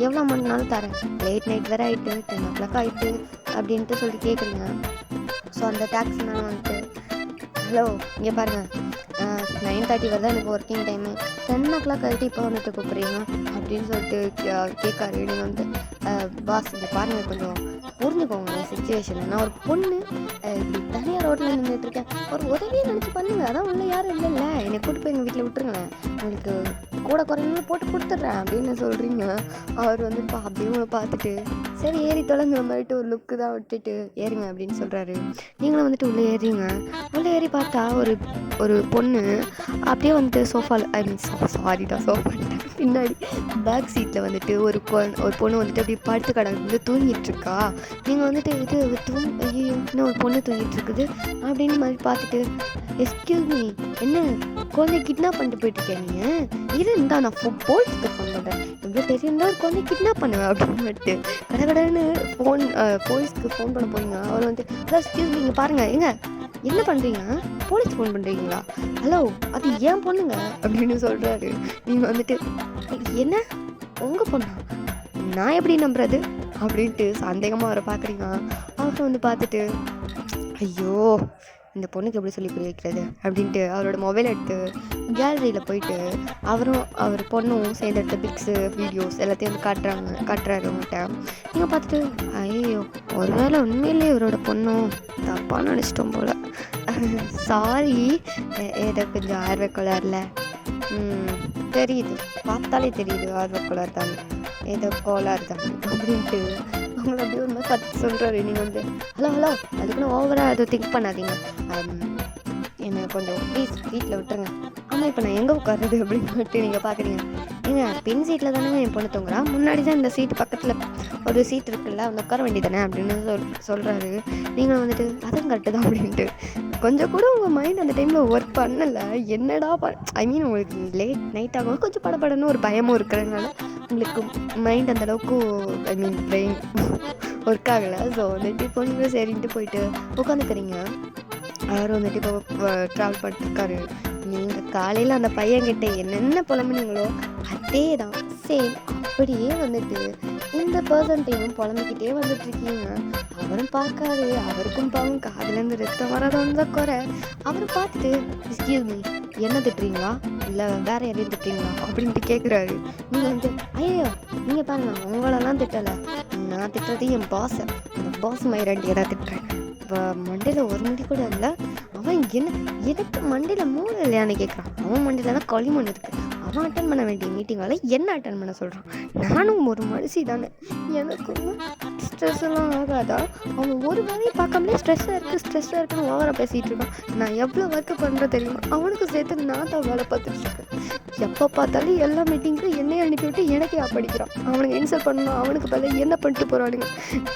எவ்வளோ அமௌண்ட்னாலும் தரேன், லேட் நைட் வேறு ஆகிட்டு 10 o'clock ஆகிட்டு அப்படின்ட்டு சொல்லி கேட்குறீங்க. ஸோ அந்த டாக்ஸி நான் வந்துட்டு ஹலோ இங்கே பாருங்கள் 9:30 வரை தான் எனக்கு ஒர்க்கிங் டைமு, 10 o'clock ஆகிட்டு இப்போ வந்துட்டு கூப்பிட்றீங்க அப்படின்னு சொல்லிட்டு கேட்காரு. நீங்கள் வந்து பாஸ் இங்கே பாருங்கள் கொஞ்சம் புரிஞ்சுக்கோங்க என் சுச்சுவேஷன், நான் ஒரு பொண்ணு இப்படி தனியாக ரோட்டில் நின்றுட்டுருக்கேன், ஒரு உதவியே நினச்சி பண்ணுங்க, அதான் உள்ள யாரும் இல்லைல்ல, என்னை கூட்டு போய் எங்கள் வீட்டில் விட்டுருங்களேன், உங்களுக்கு கூட குறைஞ்சாலும் போட்டு கொடுத்துட்றேன் அப்படின்னு சொல்கிறீங்க. அவர் வந்து அப்படியே உங்களை பார்த்துட்டு சரி ஏறி தொலைங்கிற மாதிரிட்டு ஒரு லுக்கு தான் விட்டுட்டு ஏறுங்க அப்படின்னு சொல்கிறாரு. நீங்களும் வந்துட்டு உள்ளே ஏறிங்க. உள்ளே ஏறி பார்த்தா ஒரு பொண்ணு அப்படியே வந்துட்டு சோஃபாவில் ஐ மீன் சோஃபா பின்னாடி பேக் சீட்டில் வந்துட்டு ஒரு பொண்ணு வந்துட்டு அப்படியே படுத்து கடந்து தூங்கிட்டு இருக்கா. நீங்கள் வந்துட்டு ஐயோ இன்னும் ஒரு பொண்ணு தூங்கிட்டு இருக்குது அப்படின்னு மாதிரி பார்த்துட்டு எக்ஸ்கியூஸ் மீ என்ன குழந்தை கிட்னாப் பண்ணிட்டு போயிட்டுருக்கேன் நீங்கள், இது இருந்தால் நான் போலீஸ்க்கு ஃபோன் பண்ணுறேன், எவ்வளோ தெரியும்னா ஒரு குழந்தை கிட்னாப் பண்ணுவேன் அப்படின்ட்டு கடகடன்னு போலீஸ்க்கு ஃபோன் பண்ண போறீங்க. அவர் வந்து எக்ஸ்கியூஸ் மீ இங்கே பாருங்கள் ஏங்க என்ன பண்ணுறீங்க, போலீஸ் ஃபோன் பண்ணுறீங்களா, ஹலோ அது ஏன் பொண்ணுங்க அப்படின்னு சொல்கிறாரு. நீங்கள் வந்துட்டு என்ன உங்கள் பொண்ணா, நான் எப்படி நம்புறது அப்படின்ட்டு சந்தேகமாக வர பார்க்குறீங்க. அவர் வந்து பார்த்துட்டு ஐயோ இந்த பொண்ணுக்கு எப்படி சொல்லி புரிய வைக்கிறது அப்படின்ட்டு அவரோட மொபைல் எடுத்து கேலரியில் போயிட்டு அவர் பொண்ணும் சேர்ந்து எடுத்த பிக்ஸு வீடியோஸ் எல்லாத்தையும் வந்து காட்டுறாரு அவங்கள்ட்ட. நீங்கள் பார்த்துட்டு ஐயோ ஒருவேளை உண்மையிலே இவரோட பொண்ணும் தப்பாக நினச்சிட்டோம் போல், சாரி ஏதோ கொஞ்சம் ஆர்வ கலரில் தெரியுது, பார்த்தாலே தெரியுது ஆர்வ கலர் தான், ஏதோ கோளாறு தான் அப்படின்ட்டு அவங்கள அப்படியே ஒரு மாதிரி பார்த்து சொல்கிறாரு. நீங்கள் வந்து ஹலோ அதுக்குன்னு ஓவராக அதை திங்க் பண்ணாதீங்க, என்னை கொஞ்சம் ப்ளீஸ் வீட்டில் விட்டுருங்க. ஆமாம் இப்போ நான் எங்கே உட்காருறது அப்படின்னு சொல்லிட்டு நீங்கள் பார்க்குறீங்க. ஏங்க பின் சீட்டில் தானேங்க என் பொண்ணு தூங்குறா, முன்னாடி தான் இந்த சீட்டு பக்கத்தில் ஒரு சீட் இருக்குல்ல அந்த உட்கார வேண்டியதானே அப்படின்னு சொல்கிறாரு. நீங்கள் வந்துட்டு அதுவும் கரெக்டு தான் அப்படின்ட்டு கொஞ்சம் கூட உங்கள் மைண்ட் அந்த டைமில் ஒர்க் பண்ணலை, என்னடா ஐ மீன் உங்களுக்கு லேட் நைட் ஆகும் கொஞ்சம் படப்படன்னு ஒரு பயமும் இருக்கிறதுனால உங்களுக்கு மைண்ட் அந்தளவுக்கு ஐ மீன் பிரெயின் ஒர்க் ஆகலை. ஸோ வந்துட்டு இப்போ நீங்கள் சரின்ட்டு போயிட்டு உட்காந்துக்கிறீங்க. அவர் வந்துட்டு இப்போ ட்ராவல் பண்ணிட்டுருக்காரு. நீங்கள் காலையில் அந்த பையன்கிட்ட என்னென்ன புலம்புனீங்களோ அதே தான் சேம் அப்படியே வந்துட்டு இந்த பர்சன்ட்டையும் புலம்பிக்கிட்டே வந்துட்டுருக்கீங்க. அவரும் பார்க்காரு, அவருக்கும் பாவம் காதுலேருந்து ரத்தம் வராதவன் தான் குறை. அவரும் பார்த்துட்டு எக்ஸ்கியூஸ் மீ என்ன திட்டுறீங்களா இல்லை வேற யாரையும் திட்டுறீங்களா அப்படின்ட்டு கேட்குறாரு. நீங்கள் வந்து ஐயோ நீங்கள் பாருங்க உங்களெல்லாம் திட்டலை, நான் திட்டுறது என் பாஸை, அந்த பாஸ் மயிராண்டியை தான் திட்டுறேன். இப்போ மண்டையில் ஒரு முடி கூட இல்லை, அவன் எனக்கு மண்டையில் மூளை இல்லையான்னு கேட்குறான், அவன் மண்டையில் தான் களிமண் இருக்குது, அவன் அட்டன் பண்ண வேண்டிய மீட்டிங்கால என்ன அட்டன் பண்ண சொல்கிறான், நானும் ஒரு மனுஷி தானே எனக்கும் ஸ்ட்ரெஸ் எல்லாம் ஆகாதா, அவன் ஒரு வேலையை பார்க்காமலே ஸ்ட்ரெஸ்ஸாக இருக்குன்னு ஓவராக பேசிகிட்டு இருக்கான், நான் எவ்வளோ ஒர்க்கு பண்ணுறேன் தெரியுமா, அவனுக்கு சேர்த்து நான் தான் வேலை பார்த்துட்ருக்கேன், எப்போ பார்த்தாலும் எல்லா மீட்டிங்க்கும் என்னையே அனுப்பிவிட்டு எனக்கே படிக்கிறான், அவனுக்கு இன்சல்ட் பண்ணணும், அவனுக்கு பதில் என்ன பண்ணிட்டு போகிறானுங்க,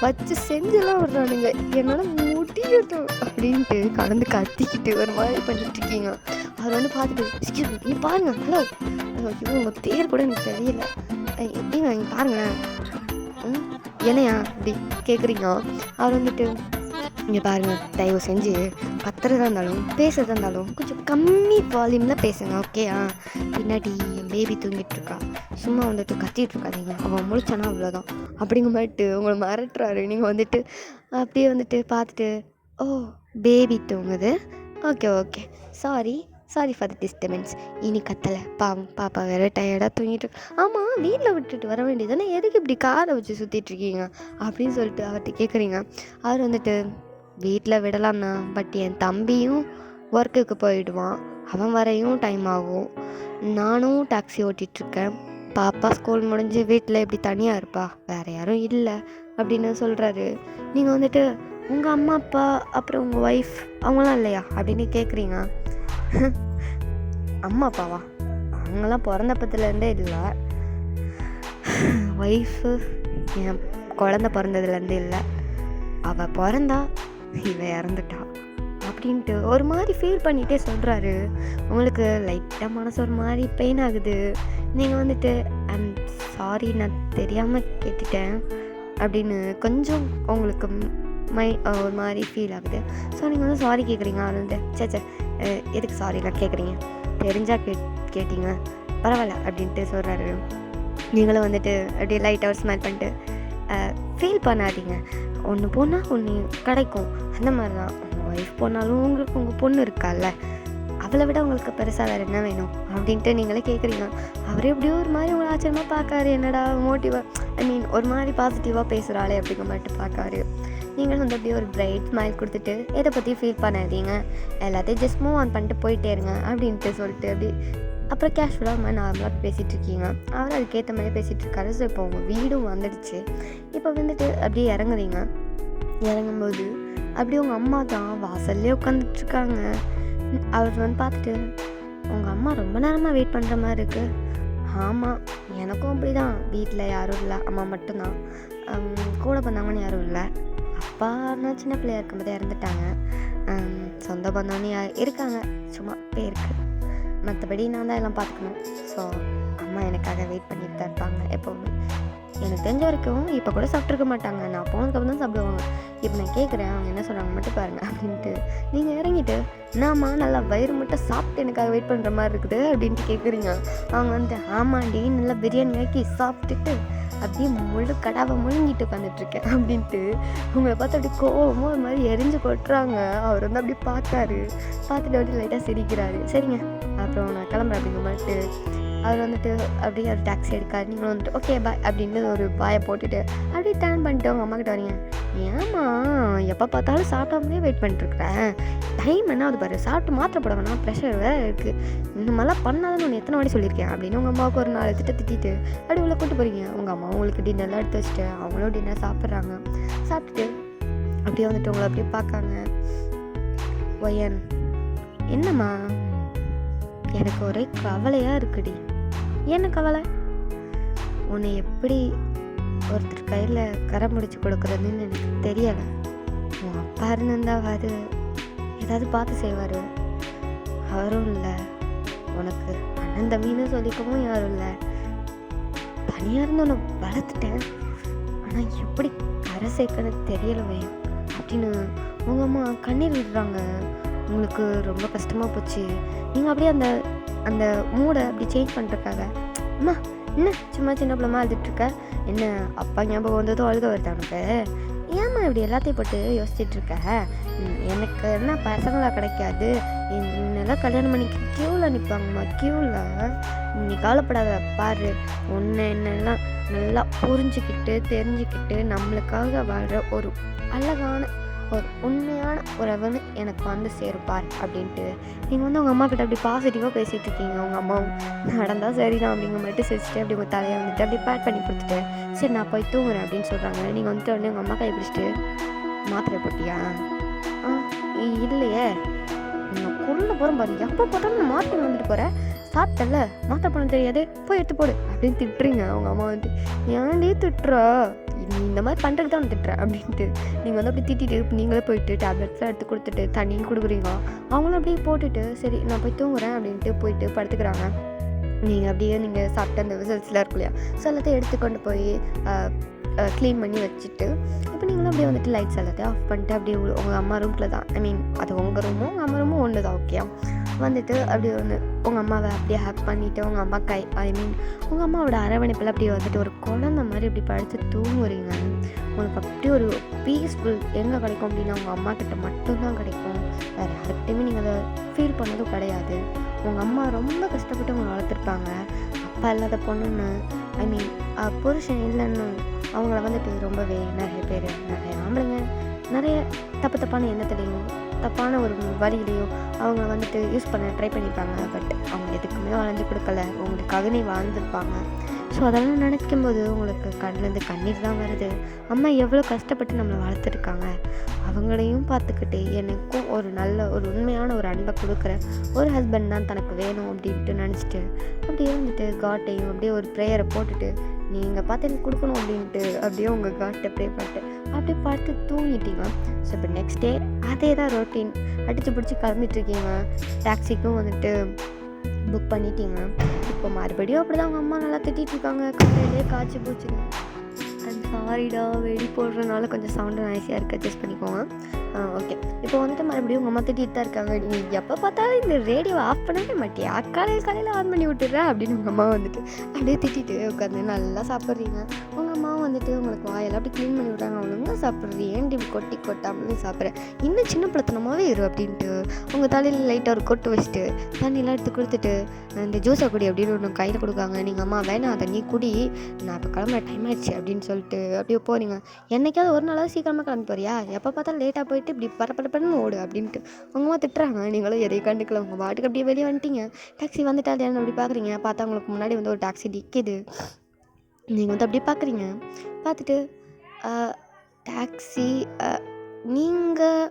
வச்சு செஞ்செல்லாம் விடுறானுங்க, என்னால் முடியட்டும் அப்படின்ட்டு கடந்து கத்திக்கிட்டு ஒரு மாதிரி பண்ணிட்டு இருக்கீங்க. அவர் வந்து பார்த்துட்டு நீ பாருங்க ஹலோ ஐயோ உங்கள் பேர் கூட எனக்கு தெரியல ஏங்க இங்கே பாருங்களேன் என்னையா அப்படி கேட்குறீங்க. அவர் வந்துட்டு இங்கே பாருங்கள் தயவு செஞ்சு கத்துறதா இருந்தாலும் பேசுறதா இருந்தாலும் கொஞ்சம் கம்மி வால்யூமில் பேசுங்க ஓகேயா, பின்னாடி என் பேபி தூங்கிட்டுருக்கா, சும்மா வந்துட்டு கத்திட்டு இருக்காதீங்க, அவன் முழிச்சானா அவ்வளோதான் அப்படிங்க மாதிரிட்டு உங்களை மிரட்டுறாரு. நீங்கள் வந்துட்டு அப்படியே வந்துட்டு பார்த்துட்டு ஓ பேபி தூங்குது okay sorry for the disturbance, இனி கத்தலை பாவம் பாப்பா வேறு டயர்டாக தூங்கிட்டு ஆமாம் வீட்டில் விட்டுட்டு வர வேண்டியதானே எதுக்கு இப்படி காரை வச்சு சுற்றிட்டுருக்கீங்க அப்படின்னு சொல்லிட்டு அவர்கிட்ட கேட்குறீங்க. அவர் வந்துட்டு வீட்டில் விடலாம்ண்ணா, பட் என் தம்பியும் ஒர்க்குக்கு போயிடுவான், அவன் வரையும் டைம் ஆகும், நானும் டாக்ஸி ஓட்டிகிட்ருக்கேன், பாப்பா ஸ்கூல் முடிஞ்சு வீட்டில் இப்படி தனியாக இருப்பா, வேறு யாரும் இல்லை அப்படின்னு சொல்கிறாரு. நீங்கள் வந்துட்டு உங்கள் அம்மா அப்பா அப்புறம் உங்கள் ஒய்ஃப் அவங்களாம் இல்லையா அப்படின்னு கேட்குறீங்க. அம்மா அப்பாவா, அவங்களாம் பிறந்தப்பத்துலேருந்தே இல்லை, ஒய்ஃபு என் குழந்த பிறந்ததுலேருந்து இல்லை, அவள் பிறந்தா இவன் இறந்துட்டா அப்படின்ட்டு ஒரு மாதிரி ஃபீல் பண்ணிகிட்டே சொல்கிறாரு. உங்களுக்கு லைட்டாக மனசு ஒரு மாதிரி பெயின் ஆகுது. நீங்கள் வந்துட்டு ஐம் சாரி நான் தெரியாமல் கேட்டுட்டேன் அப்படின்னு கொஞ்சம் உங்களுக்கு ஒரு மாதிரி ஃபீல் ஆகுது. ஸோ நீங்கள் வந்து சாரி கேட்குறீங்க. அவர் வந்து சே எதுக்கு சாரிலாம் கேட்குறீங்க, தெரிஞ்சால் கேட்டீங்க பரவாயில்ல அப்படின்ட்டு சொல்கிறாரு. நீங்களும் வந்துட்டு அப்படியே லைட்டாக ஒரு ஸ்மைல் பண்ணிட்டு ஃபீல் பண்ணாதீங்க, ஒன்று போனால் ஒன்று கிடைக்கும். அந்த மாதிரி தான் உங்கள் ஒய்ஃப் போனாலும் உங்களுக்கு உங்கள் பொண்ணு இருக்கால்ல, அவளை விட உங்களுக்கு பெருசாக வேறு என்ன வேணும் அப்படின்ட்டு நீங்களே கேட்குறீங்க. அவர் எப்படியோ ஒரு மாதிரி உங்களை ஆச்சரியமாக பார்க்காரு. என்னடா மோட்டிவாக ஒரு மாதிரி பாசிட்டிவாக பேசுகிறாளே அப்படிங்கிற மாதிரி பார்க்காரு. நீங்களும் வந்து அப்படியே ஒரு பிரைட் ஸ்மைல் கொடுத்துட்டு எதை பற்றி ஃபீல் பண்ணாதீங்க, எல்லாத்தையும் ஜஸ்ட் மூவ் ஆன் பண்ணிட்டு போயிட்டே இருங்க அப்படின்ட்டு சொல்லிட்டு அப்படி அப்புறம் கேஷுவலாக ஒரு மாதிரி நார்மலாக பேசிகிட்டு இருக்கீங்க. அவர் அதுக்கேற்ற மாதிரி பேசிகிட்டு இருக்காரு. ஸோ இப்போ உங்கள் வீடும் வந்துடுச்சு. இப்போ வந்துட்டு அப்படியே இறங்குறீங்க. இறங்கும்போது அப்படியே உங்கள் அம்மா தான் வாசல்லே உட்காந்துட்ருக்காங்க. அவர் வந்து பார்த்துட்டு உங்கள் அம்மா ரொம்ப நேரமாக வெயிட் பண்ணுற மாதிரி இருக்குது. ஆமாம், எனக்கும் அப்படி தான். வீட்டில் யாரும் இல்லை, அம்மா மட்டும்தான். கூட பண்ணாங்கன்னு யாரும் இல்லை. அப்பா நான் சின்ன பிள்ளையா இருக்கும்போதே இறந்துட்டாங்க. சொந்த பந்தம்னு இருக்காங்க, சும்மா பேருக்கு. மற்றபடி நான் தான் எல்லாம் பார்த்துக்கணும். ஸோ அம்மா எனக்காக வெயிட் பண்ணிட்டு தான் இருப்பாங்க எப்போவுமே. எனக்கு தெரிஞ்ச வரைக்கும் இப்போ கூட சாப்பிட்ருக்க மாட்டாங்க, நான் போனதுக்கப்புறம் தான் சாப்பிடுவாங்க. இப்போ நான் கேட்குறேன் அவங்க என்ன சொல்கிறாங்க மட்டும் பாருங்கள் அப்படின்ட்டு. நீங்கள் இறங்கிட்டு என்னம்மா நல்லா வயிறு மட்டும் சாப்பிட்டு எனக்காக வெயிட் பண்ணுற மாதிரி இருக்குது அப்படின்ட்டு கேட்குறீங்க. அவங்க வந்து ஆமாண்டி நல்லா பிரியாணி ஆக்கி சாப்பிட்டுட்டு அப்படியே கடாவை முழுங்கிட்டு உட்காந்துட்ருக்கேன் அப்படின்ட்டு உங்களை பார்த்து அப்படி கோவமாக ஒரு மாதிரி எரிஞ்சு கொட்டுறாங்க. அவர் வந்து அப்படி பார்த்தாரு. பார்த்துட்டு அப்படியே லைட்டாக சிரிக்கிறாரு. சரிங்க அப்புறம் நான் கிளம்புறேன் அப்படிங்கிற மாதிரிட்டு அவர் வந்துட்டு அப்படியே ஒரு டாக்ஸி எடுக்காரு. நீங்களும் வந்துட்டு ஓகே பாய் அப்படின்னு ஒரு பாயை போட்டுட்டு அப்படியே டேர்ன் பண்ணிட்டு அவங்க அம்மா கிட்ட வரீங்க. ஏம்மா எப்போ பார்த்தாலும் சாப்பிடாமலே வெயிட் பண்ணிட்டுருக்குறேன், டைம் என்ன அது பாரு, சாப்பிட்டு மாத்திரை போட வேணாம், ப்ரெஷர் வேறு இருக்குது, இந்த மாதிரிலாம் பண்ணாதான் நான் எத்தனை வாட்டி சொல்லியிருக்கேன் அப்படின்னு உங்கள் அம்மாவுக்கு ஒரு 4 திட்டிட்டு அப்படி உள்ள கூப்பிட்டு போகிறீங்க. உங்கள் அம்மா உங்களுக்கு டின்னர்லாம் எடுத்து வச்சுட்டு அவங்களும் டின்னர் சாப்பிட்றாங்க. சாப்பிட்டுட்டு அப்படியே வந்துட்டு உங்களை அப்படியே பார்க்காங்க. ஒயன் என்னம்மா, எனக்கு ஒரே கவலையாக இருக்குடி. என்ன கவலை? உன்னை எப்படி ஒருத்தர் கையில் கரை முடிச்சு கொடுக்குறதுன்னு எனக்கு தெரியலை. உன் அப்பா இருந்திருந்தாவது ஏதாவது பார்த்து செய்வார், அவரும் இல்லை. உனக்கு அண்ணன் தம்பின்னு சொல்லிக்கவும் யாரும் இல்லை. தனியாக இருந்து உன்னை வளர்த்துட்டேன், ஆனால் எப்படி கரை சேர்க்கணும்னு தெரியலவே அப்படின்னு உங்கள் அம்மா கண்ணீர் விடுறாங்க. உங்களுக்கு ரொம்ப கஷ்டமாக போச்சு. நீங்கள் அப்படியே அந்த அந்த மூடை அப்படி சேஞ்ச் பண்ணுறக்காக அம்மா என்ன சும்மா சின்ன பிள்ளைமா அழுதுட்ருக்க, என்ன அப்பா ஞாபகம் வந்ததும் அழுக வருது உனக்கு, ஏம்மா இப்படி எல்லாத்தையும் போட்டு யோசிச்சுட்ருக்க, எனக்கு என்ன பசங்களாக கிடைக்காது, என்னெல்லாம் கல்யாணம் பண்ணிக்க க்யூவில் நிற்பாங்கம்மா, க்யூவில் நீ கவலைப்படாத பாரு, ஒன்று என்னெல்லாம் நல்லா புரிஞ்சுக்கிட்டு தெரிஞ்சுக்கிட்டு நம்மளுக்காக வாழ்கிற ஒரு அழகான ஒரு உண்மையான உறவுன்னு எனக்கு வந்து சேருப்பார் அப்படின்ட்டு நீங்கள் வந்து உங்கள் அம்மா கிட்ட அப்படி பாசிட்டிவாக பேசிகிட்டு இருக்கீங்க. உங்கள் அம்மாவும் நடந்தால் சரிதான் அப்படிங்கிற மாதிரி சிரிச்சுட்டு அப்படி உங்கள் தலையை வந்துட்டு அப்படி பேக் பண்ணி கொடுத்துட்டு சரி நான் போய் தூங்குறேன் அப்படின்னு சொல்கிறாங்க. நீங்கள் வந்துட்டு உடனே உங்கள் அம்மா கை பிடிச்சிட்டு மாத்திரை போட்டியா? இல்லையே, நான் கொள்ள போகிறேன் பாரு, எப்போ போட்டாலும் நான் மாத்திரை வந்துட்டு போகிறேன், சாப்பிட்டல மாத்திரை பண்ண தெரியாது, போய் எடுத்து போடு அப்படின்னு திட்டுறீங்க. அவங்க அம்மா வந்து ஏன்டே திட்டுறா, நீ இந்த மாதிரி பண்ணுறது தான் திட்டுறேன் அப்படின்ட்டு நீங்கள் வந்து அப்படி திட்டிட்டு நீங்களே போயிட்டு டேப்லெட்ஸ்லாம் எடுத்து கொடுத்துட்டு தண்ணியும் கொடுக்குறீங்க. அவங்களும் அப்படியே போட்டுட்டு சரி நான் போய் தூங்குறேன் அப்படின்ட்டு போயிட்டு படுத்துக்கிறாங்க. நீங்கள் அப்படியே நீங்கள் சாப்பிட்ட அந்த விசல்ஸ்லாம் இருக்கும் இல்லையா, ஸோ எல்லாத்தையும் எடுத்துக்கொண்டு போய் க்ளீன் பண்ணி வச்சுட்டு இப்போ நீங்களும் அப்படியே வந்துட்டு லைட்ஸ் எல்லாத்தையும் ஆஃப் பண்ணிட்டு அப்படியே உங்கள் அம்மா ரூமில் தான், ஐ மீன் அது உங்கள் ரூமும் உங்கள் அம்மா ரூமும் ஒன்று தான், ஓகே வந்துட்டு அப்படியே ஒன்று உங்கள் அம்மாவை அப்படியே ஹேக் பண்ணிவிட்டு உங்கள் அம்மா உங்கள் அம்மாவோட அரவணைப்பில் அப்படியே வந்துட்டு ஒரு குழந்த மாதிரி இப்படி படுத்து தூங்குறீங்க. உங்களுக்கு அப்படியே ஒரு பீஸ்ஃபுல் எங்கே கிடைக்கும் அப்படின்னா உங்கள் அம்மா கிட்ட மட்டும்தான் கிடைக்கும், வேறு யாருக்கிட்டையுமே நீங்கள் அதை ஃபீல் பண்ணதும் கிடையாது. உங்கள் அம்மா ரொம்ப கஷ்டப்பட்டு உங்களை வளர்த்துருப்பாங்க. அப்பா இல்லாத பொண்ணுன்னு, ஐ மீன் புருஷன் இல்லைன்னு அவங்கள வந்துட்டு ரொம்பவே நிறைய பேர் நிறைய ஆம்பளைங்க நிறைய தப்பான எண்ணத்துலேயும் தப்பான ஒரு வழியிலையும் அவங்க வந்துட்டு யூஸ் பண்ண ட்ரை பண்ணியிருப்பாங்க. பட் அவங்க எதுக்குமே வளைஞ்சு கொடுக்கல, உங்களுக்காகவே வாழ்ந்துருப்பாங்க. ஸோ அதெல்லாம் நினைக்கும்போது உங்களுக்கு கண்ணிலேருந்து கண்ணீர் தான் வருது. அம்மா எவ்வளோ கஷ்டப்பட்டு நம்மளை வளர்த்துருக்காங்க, அவங்களையும் பார்த்துக்கிட்டு எனக்கும் ஒரு நல்ல ஒரு உண்மையான ஒரு அன்பை கொடுக்குற ஒரு ஹஸ்பண்ட் தான் தனக்கு வேணும் அப்படின்ட்டு நினச்சிட்டு அப்படியே வந்துட்டு காட்டையும் அப்படியே ஒரு ப்ரேயரை போட்டுட்டு நீங்கள் பார்த்து எனக்கு கொடுக்கணும் அப்படின்ட்டு அப்படியே உங்கள் காட்டை ப்ரே பண்ணிட்டு அப்படியே பார்த்து தூங்கிட்டீங்க. ஸோ இப்போ நெக்ஸ்ட் டே அதே தான் ரொட்டீன், அடித்து பிடிச்சி கிளம்பிட்டுருக்கீங்க. டாக்ஸிக்கும் வந்துட்டு புக் பண்ணிட்டீங்க. இப்போ இப்போ மறுபடியும் அப்படி தான் அவங்க அம்மா நல்லா திட்டிகிட்டு இருக்காங்க, காலையிலே காய்ச்சி போச்சுன்னு. அண்ட் சாரிடா, வெடி போடுறதுனால கொஞ்சம் சவுண்டு நாய்ஸியாக இருக்குது, அட்ஜஸ்ட் பண்ணிக்கோங்க. ஓகே. இப்போ வந்துட்டு மறுபடியும் உங்கள் அம்மா திட்டிகிட்டு தான் இருக்காங்க, நீ எப்போ பார்த்தாலும் இந்த ரேடியோவை ஆஃப் பண்ணவே மாட்டியா, காலையில் ஆன் பண்ணி விட்டுடுற அப்படின்னு உங்கள் அம்மா வந்துட்டு அப்படியே திட்டிட்டு உட்காந்து நல்லா சாப்பிட்றீங்க. உங்கள் அம்மா வந்துட்டு உங்களுக்கு வாயெல்லாம் அப்படி க்ளீன் பண்ணி விட்றாங்க, ஒழுங்காக சாப்பிட்றீ, ஏன்டி இப்படி கொட்டி கொட்டாமலே சாப்பிட்றேன், இன்னும் சின்ன பிள்ளைத்தனமாகவே இரு அப்படின்ட்டு உங்கள் தலையில் லைட்டாக ஒரு கொட்டு வச்சுட்டு தண்ணியெலாம் எடுத்து கொடுத்துட்டு இந்த ஜூஸை குடி அப்படின்னு ஒன்று கையில் கொடுக்காங்க. நீங்கள் அம்மா வேணாம் தண்ணி குடி, நான் இப்போ கிளம்புற டைம் ஆயிடுச்சு அப்படின்னு சொல்லிட்டு அப்படியே போகிறீங்க. என்றைக்காவது ஒரு நாளாவது சீக்கிரமாக கிளம்பி போறியா, எப்போ பார்த்தாலும் லேட்டாக போயிட்டு இப்படி பரப்பரப்பன்னு ஓடு அப்படின்ட்டு உங்கள் அம்மா திட்டுறாங்க. நீங்களும் எதையும் கண்டுக்கல, உங்கள் பாட்டுக்கு அப்படியே வெளியே வந்துட்டீங்க. டாக்ஸி வந்துட்டா இல்லையான்னு அப்படி பார்க்குறீங்க. பார்த்தா உங்களுக்கு முன்னாடி வந்து ஒரு டாக்ஸி நிற்கிது. நீங்கள் வந்து அப்படியே பார்க்குறீங்க. பார்த்துட்டு டாக்ஸி நீங்கள்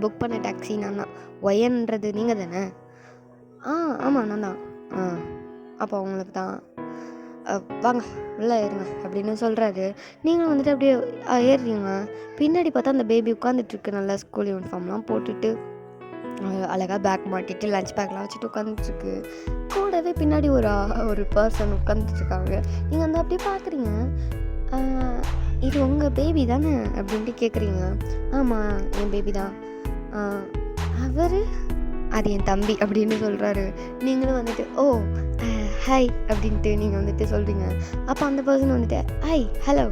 புக் பண்ண டாக்ஸி நான் தான், ஒயன்றது நீங்கள் தானே? ஆமாம் நான் தான். அப்போ உங்களுக்கு தான், வாங்க உள்ளே ஏறுங்க அப்படின்னு சொல்கிறாரு. நீங்களும் வந்துட்டு அப்படியே ஏறுறீங்க. பின்னாடி பார்த்தா அந்த பேபி உட்காந்துட்ருக்கு, நல்லா ஸ்கூல் யூனிஃபார்ம்லாம் போட்டுட்டு அழகாக பேக் மாட்டிட்டு லஞ்ச் பேக்லாம் வச்சுட்டு உட்காந்துட்ருக்கு. கூடவே பின்னாடி ஒரு பர்சன் உட்காந்துட்ருக்காங்க. நீங்கள் வந்து அப்படியே பார்க்குறீங்க. இது உங்கள் பேபி தானே அப்படின்ட்டு கேட்குறீங்க. ஆமாம் என் பேபி தான். அவர் அது என் தம்பி அப்படின்னு சொல்கிறாரு. நீங்களும் வந்துட்டு ஓ ஹாய் அப்படின்ட்டு நீங்கள் வந்துட்டு சொல்கிறீங்க. அப்போ அந்த பர்சன் வந்துட்டு ஹாய் ஹலோ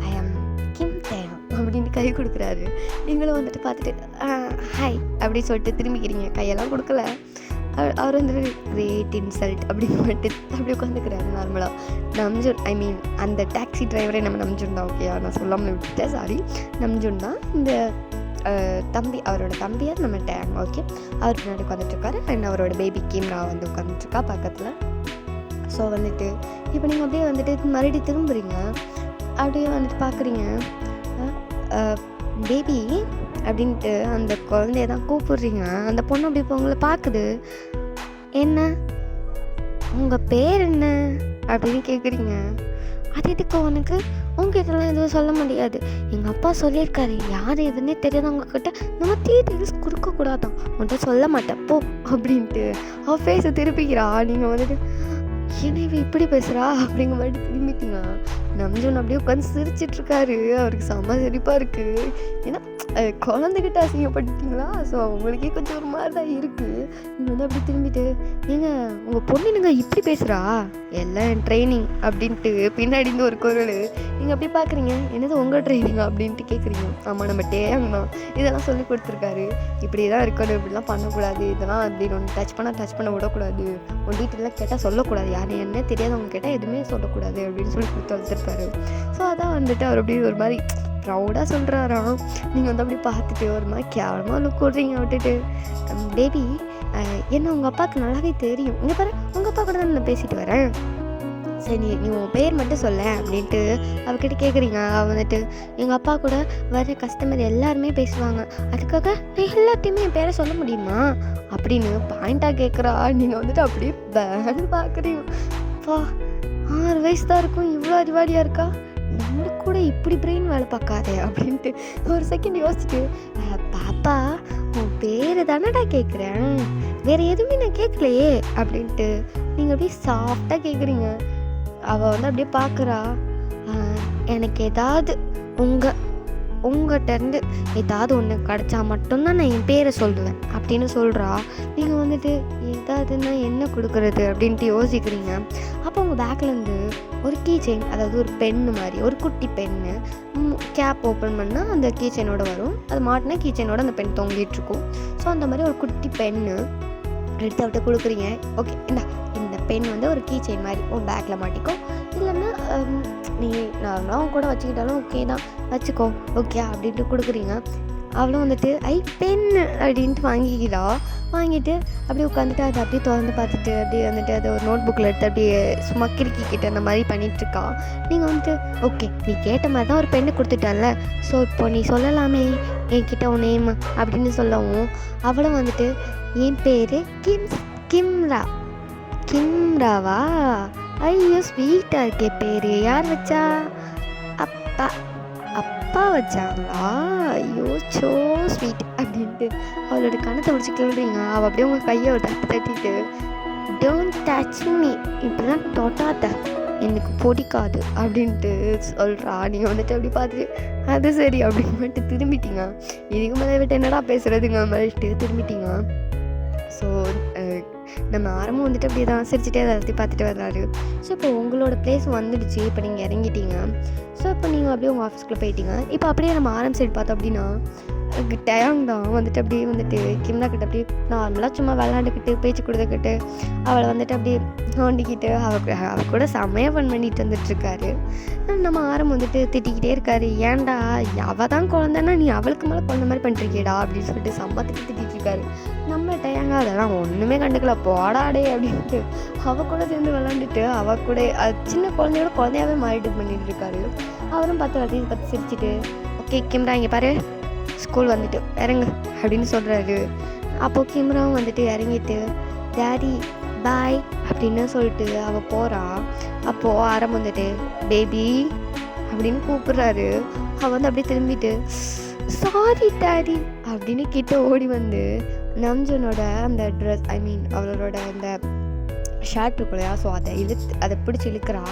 ஐ ஆம் கிம் தேகம் அப்படின்ட்டு கை கொடுக்குறாரு. நீங்களும் வந்துட்டு பார்த்துட்டு ஹாய் அப்படி சொல்லிட்டு திரும்பிக்கிறீங்க, கையெல்லாம் கொடுக்கல. அவர் வந்துட்டு கிரேட் இன்சல்ட் அப்படின்னு மட்டும் அப்படி உட்காந்துக்கிறாரு நார்மலாக. நம்ஜுன், ஐ மீன் அந்த டாக்ஸி டிரைவரே நம்ம நம்ஜுன் தான். ஓகே, நான் சொல்லாமல் விட்டுட்டேன், சாரி. நம்ஜுன் தான் இந்த தம்பி, அவரோட தம்பியார் நம்ம டேங். ஓகே, அவர் பின்னாடி உட்காந்துட்ருக்காரு. அண்ட் அவரோட பேபி கிம்ரா வந்து உட்காந்துட்ருக்கா பக்கத்தில். ஸோ வந்துட்டு இப்போ நீங்கள் அப்படியே வந்துட்டு மறுபடியும் திரும்புகிறீங்க. அப்படியே வந்துட்டு பார்க்குறீங்க. பேபி அப்படின்ட்டு அந்த குழந்தைய தான் கூப்பிடுறீங்க. அந்த பொண்ணு அப்படி இப்போ உங்களை பார்க்குது. என்ன உங்கள் பேர் என்ன அப்படின்னு கேட்குறீங்க. அது எதுக்கு உனக்கு, உங்ககிட்டலாம் எதுவும் சொல்ல முடியாது, எங்கள் அப்பா சொல்லியிருக்காரு, யார் எதுன்னே தெரியாதவங்கக்கிட்ட நம்ம டீட்டெயில்ஸ் கொடுக்கக்கூடாதான், உன்கிட்ட சொல்ல மாட்டேன் போ அப்படின்ட்டு அவள் ஃபேஸை திருப்பிக்கிறா. நீங்கள் வந்துட்டு என்ன இப்படி பேசுகிறா அப்படிங்கிற மாதிரி திரும்பிட்டீங்க. நம்ஜுன் அப்படியே உட்காந்து சிரிச்சிட்ருக்காரு. அவருக்கு செம்ம சிரிப்பாக இருக்குது. ஏன்னா குழந்தைகிட்ட அசிங்கப்பட்டுட்டிங்களா, ஸோ அவங்களுக்கே கொஞ்சம் ஒரு மாதிரி தான் இருக்குது. நீங்கள் வந்து அப்படி திரும்பிட்டு ஏங்க உங்கள் பொண்ணு என்னங்க இப்படி பேசுகிறா, எல்லாம் என் ட்ரைனிங் அப்படின்ட்டு பின்னாடி இருந்து ஒரு குரல். நீங்கள் அப்படி பார்க்குறீங்க, என்னது உங்கள் ட்ரைனிங் அப்படின்ட்டு கேட்குறீங்க. ஆமாம் நம்ம டேங்கண்ணா இதெல்லாம் சொல்லி கொடுத்துருக்காரு, இப்படி தான் இருக்கணும், இப்படிலாம் பண்ணக்கூடாது, இதெல்லாம் அப்படின்னு ஒன்று டச் பண்ண விடக்கூடாது, ஒன் டீட்டெயிலாக கேட்டால் சொல்லக்கூடாது, யார் என்ன தெரியாதவங்க கேட்டால் எதுவுமே சொல்லக்கூடாது அப்படின்னு சொல்லி கொடுத்து வச்சுருப்பாரு. ஸோ அதான் வந்துட்டு அவர் அப்படி ஒரு மாதிரி ப்ரௌடாக சொல்கிறாராம். நீங்கள் வந்து அப்படி பார்த்துட்டு ஒரு மாதிரி கேவலமாக லுக் விட்றீங்க. விட்டுட்டு பேபி என்ன உங்கள் அப்பாவுக்கு நல்லாவே தெரியும், இங்கே பாரு உங்கள் அப்பா கூட தான் நான் பேசிட்டு வரேன், சரி நீ உன் பேர் மட்டும் சொல்ல அப்படின்ட்டு அவகிட்ட கேட்குறீங்க. அவள் வந்துட்டு எங்கள் அப்பா கூட வர கஸ்டமர் எல்லாருமே பேசுவாங்க, அதுக்காக நான் எல்லாத்தையுமே என் பேரை சொல்ல முடியுமா அப்படின்னு பாயிண்ட்டாக கேட்குறா. நீங்கள் வந்துட்டு அப்படியே பேன்னு பார்க்குறீங்க. பா 6 வயசு தான் இருக்கும், இவ்வளோ அறிவாளியாக இருக்கா, நம்மளுக்கு கூட இப்படி பிரெயின் வேலை பார்க்காதே அப்படின்ட்டு ஒரு செகண்ட் யோசிச்சுட்டு பாப்பா உன் பேர் தானடா கேட்குறேன், வேறு எதுவுமே நான் கேட்கலையே அப்படின்ட்டு நீங்கள் அப்படியே சாஃப்டாக கேட்குறீங்க. அவள் வந்து அப்படியே பார்க்குறா. எனக்கு ஏதாவது உங்கள்கிட்டருந்து ஏதாவது ஒன்று கிடச்சா மட்டும்தான் நான் என் பேரை சொல்லுவேன் அப்படின்னு சொல்கிறா. நீங்கள் வந்துட்டு ஏதாவதுன்னா என்ன கொடுக்குறது அப்படின்ட்டு யோசிக்கிறீங்க. அப்போ உங்கள் பேக்லேருந்து ஒரு கீ செயின், அதாவது ஒரு பென்னு மாதிரி ஒரு குட்டி பென்னு, கேப் ஓப்பன் பண்ணால் அந்த கீ செயினோட வரும், அது மாட்டினா கீ செயினோட அந்த பென் தொங்கிட்டுருக்கும். ஸோ அந்த மாதிரி ஒரு குட்டி பென்னு எடுத்து அவட்ட கொடுக்குறீங்க. ஓகே இந்த பென் வந்து ஒரு கீ செயின் மாதிரி உன் பேக்கில் மாட்டிக்கோ, இல்லைன்னா நீ நார்மலாக கூட வச்சுக்கிட்டாலும் ஓகே தான், வச்சுக்கோ ஓகே அப்படின்ட்டு கொடுக்குறீங்க. அவளும் வந்துட்டு பென் அப்படின்ட்டு வாங்கிக்கிறா. வாங்கிட்டு அப்படியே உட்காந்துட்டு அதை அப்படியே திறந்து பார்த்துட்டு அப்படியே வந்துட்டு அதை ஒரு நோட் புக்கில் எடுத்து அப்படியே சும்மா கிறுக்கிக்கிட்டு அந்த மாதிரி பண்ணிகிட்ருக்கா. நீங்கள் வந்துட்டு ஓகே நீ கேட்ட மாதிரி தான் ஒரு பெண்ணு கொடுத்துட்டான்ல, ஸோ இப்போ நீ சொல்லலாமே என்கிட்ட உன் நேம் அப்படின்னு சொல்லவும் அவளும் வந்துட்டு என் பேர் கிம்ராவா, ஐயோ ஸ்வீட்டாக இருக்கே பேர், யார் வச்சா, அப்பா வச்சாங்களா, ஐயோ சோ ஸ்வீட் அப்படின்ட்டு அவளோட கணத்தை பிடிச்சி கேள்றீங்க. அவள் அப்படியே உங்கள் கையை ஒரு தட்டிட்டு டோன்ட் டச் மீ, இப்படிலாம் தொட்டாத எனக்கு பிடிக்காது அப்படின்ட்டு சொல்கிறா. நீங்கள் வந்துட்டு அப்படி பார்த்துட்டு அது சரி அப்படின்னு மட்டும் திரும்பிட்டீங்க. இதுக்கு மேலே விட்டு என்னடா பேசுகிறதுங்க மாதிரிட்டு திரும்பிட்டீங்க. ஸோ நம்ம ஆரம்பம் வந்துட்டு அப்படியே தான் சிரிச்சுட்டே அதை எல்லாத்தையும் பார்த்துட்டு வர்றாரு. ஸோ இப்போ உங்களோட பிளேஸ் வந்துடுச்சு, இப்போ நீங்கள் இறங்கிட்டீங்க. ஸோ இப்போ நீங்கள் அப்படியே உங்கள் ஆஃபீஸ்க்குள்ளே போயிட்டீங்க. இப்போ அப்படியே நம்ம ஆரம் சைடு பார்த்தோம் அப்படின்னா டயாங் தான் வந்துட்டு அப்படியே வந்துட்டு கிம்ரா கிட்ட அப்படியே நார்மலாக சும்மா விளாண்டுக்கிட்டு பேச்சு கொடுத்துக்கிட்டு அவளை வந்துட்டு அப்படியே நோண்டிக்கிட்டு அவ கூட செம்மையாக ஃபன் பண்ணிட்டு வந்துட்டுருக்காரு. நம்ம ஆரம் வந்துட்டு திட்டிக்கிட்டே இருக்காரு, ஏன்டா அவள் தான் குழந்தைன்னா நீ அவளுக்கு மேலே குழந்த மாதிரி பண்ணிருக்கேடா அப்படின்னு சொல்லிட்டு சம்பத்துக்கு திட்டிகிட்டு இருக்காரு. நம்ம டயாங்க அதெல்லாம் ஒன்றுமே கண்டுக்கல, போடாடே அப்படின்ட்டு அவள் கூட சேர்ந்து விளாண்டுட்டு அவள் கூட சின்ன குழந்தையோட குழந்தையாவே மாறிட்டு பண்ணிட்டு இருக்காரு. அவரும் பார்த்து சிரிச்சுட்டு ஓகே கிம்ரா இங்கே பாரு ஸ்கூல் வந்துட்டு இறங்கு அப்படின்னு சொல்கிறாரு. அப்போது கிம்ராவும் வந்துட்டு இறங்கிட்டு டேடி பாய் அப்படின்னு சொல்லிட்டு அவள் போகிறா. அப்போது ஆரம் வந்துட்டு பேபி அப்படின்னு கூப்பிட்றாரு. அவள் வந்து அப்படியே திரும்பிட்டு சாரி டேடி அப்படின்னு கிட்ட ஓடி வந்து நம்ஜனோட அந்த ட்ரெஸ் அவளோட அந்த ஷர்ட் இருக்கும் இல்லையா, ஸோ அதை பிடிச்சி இழுக்கிறா.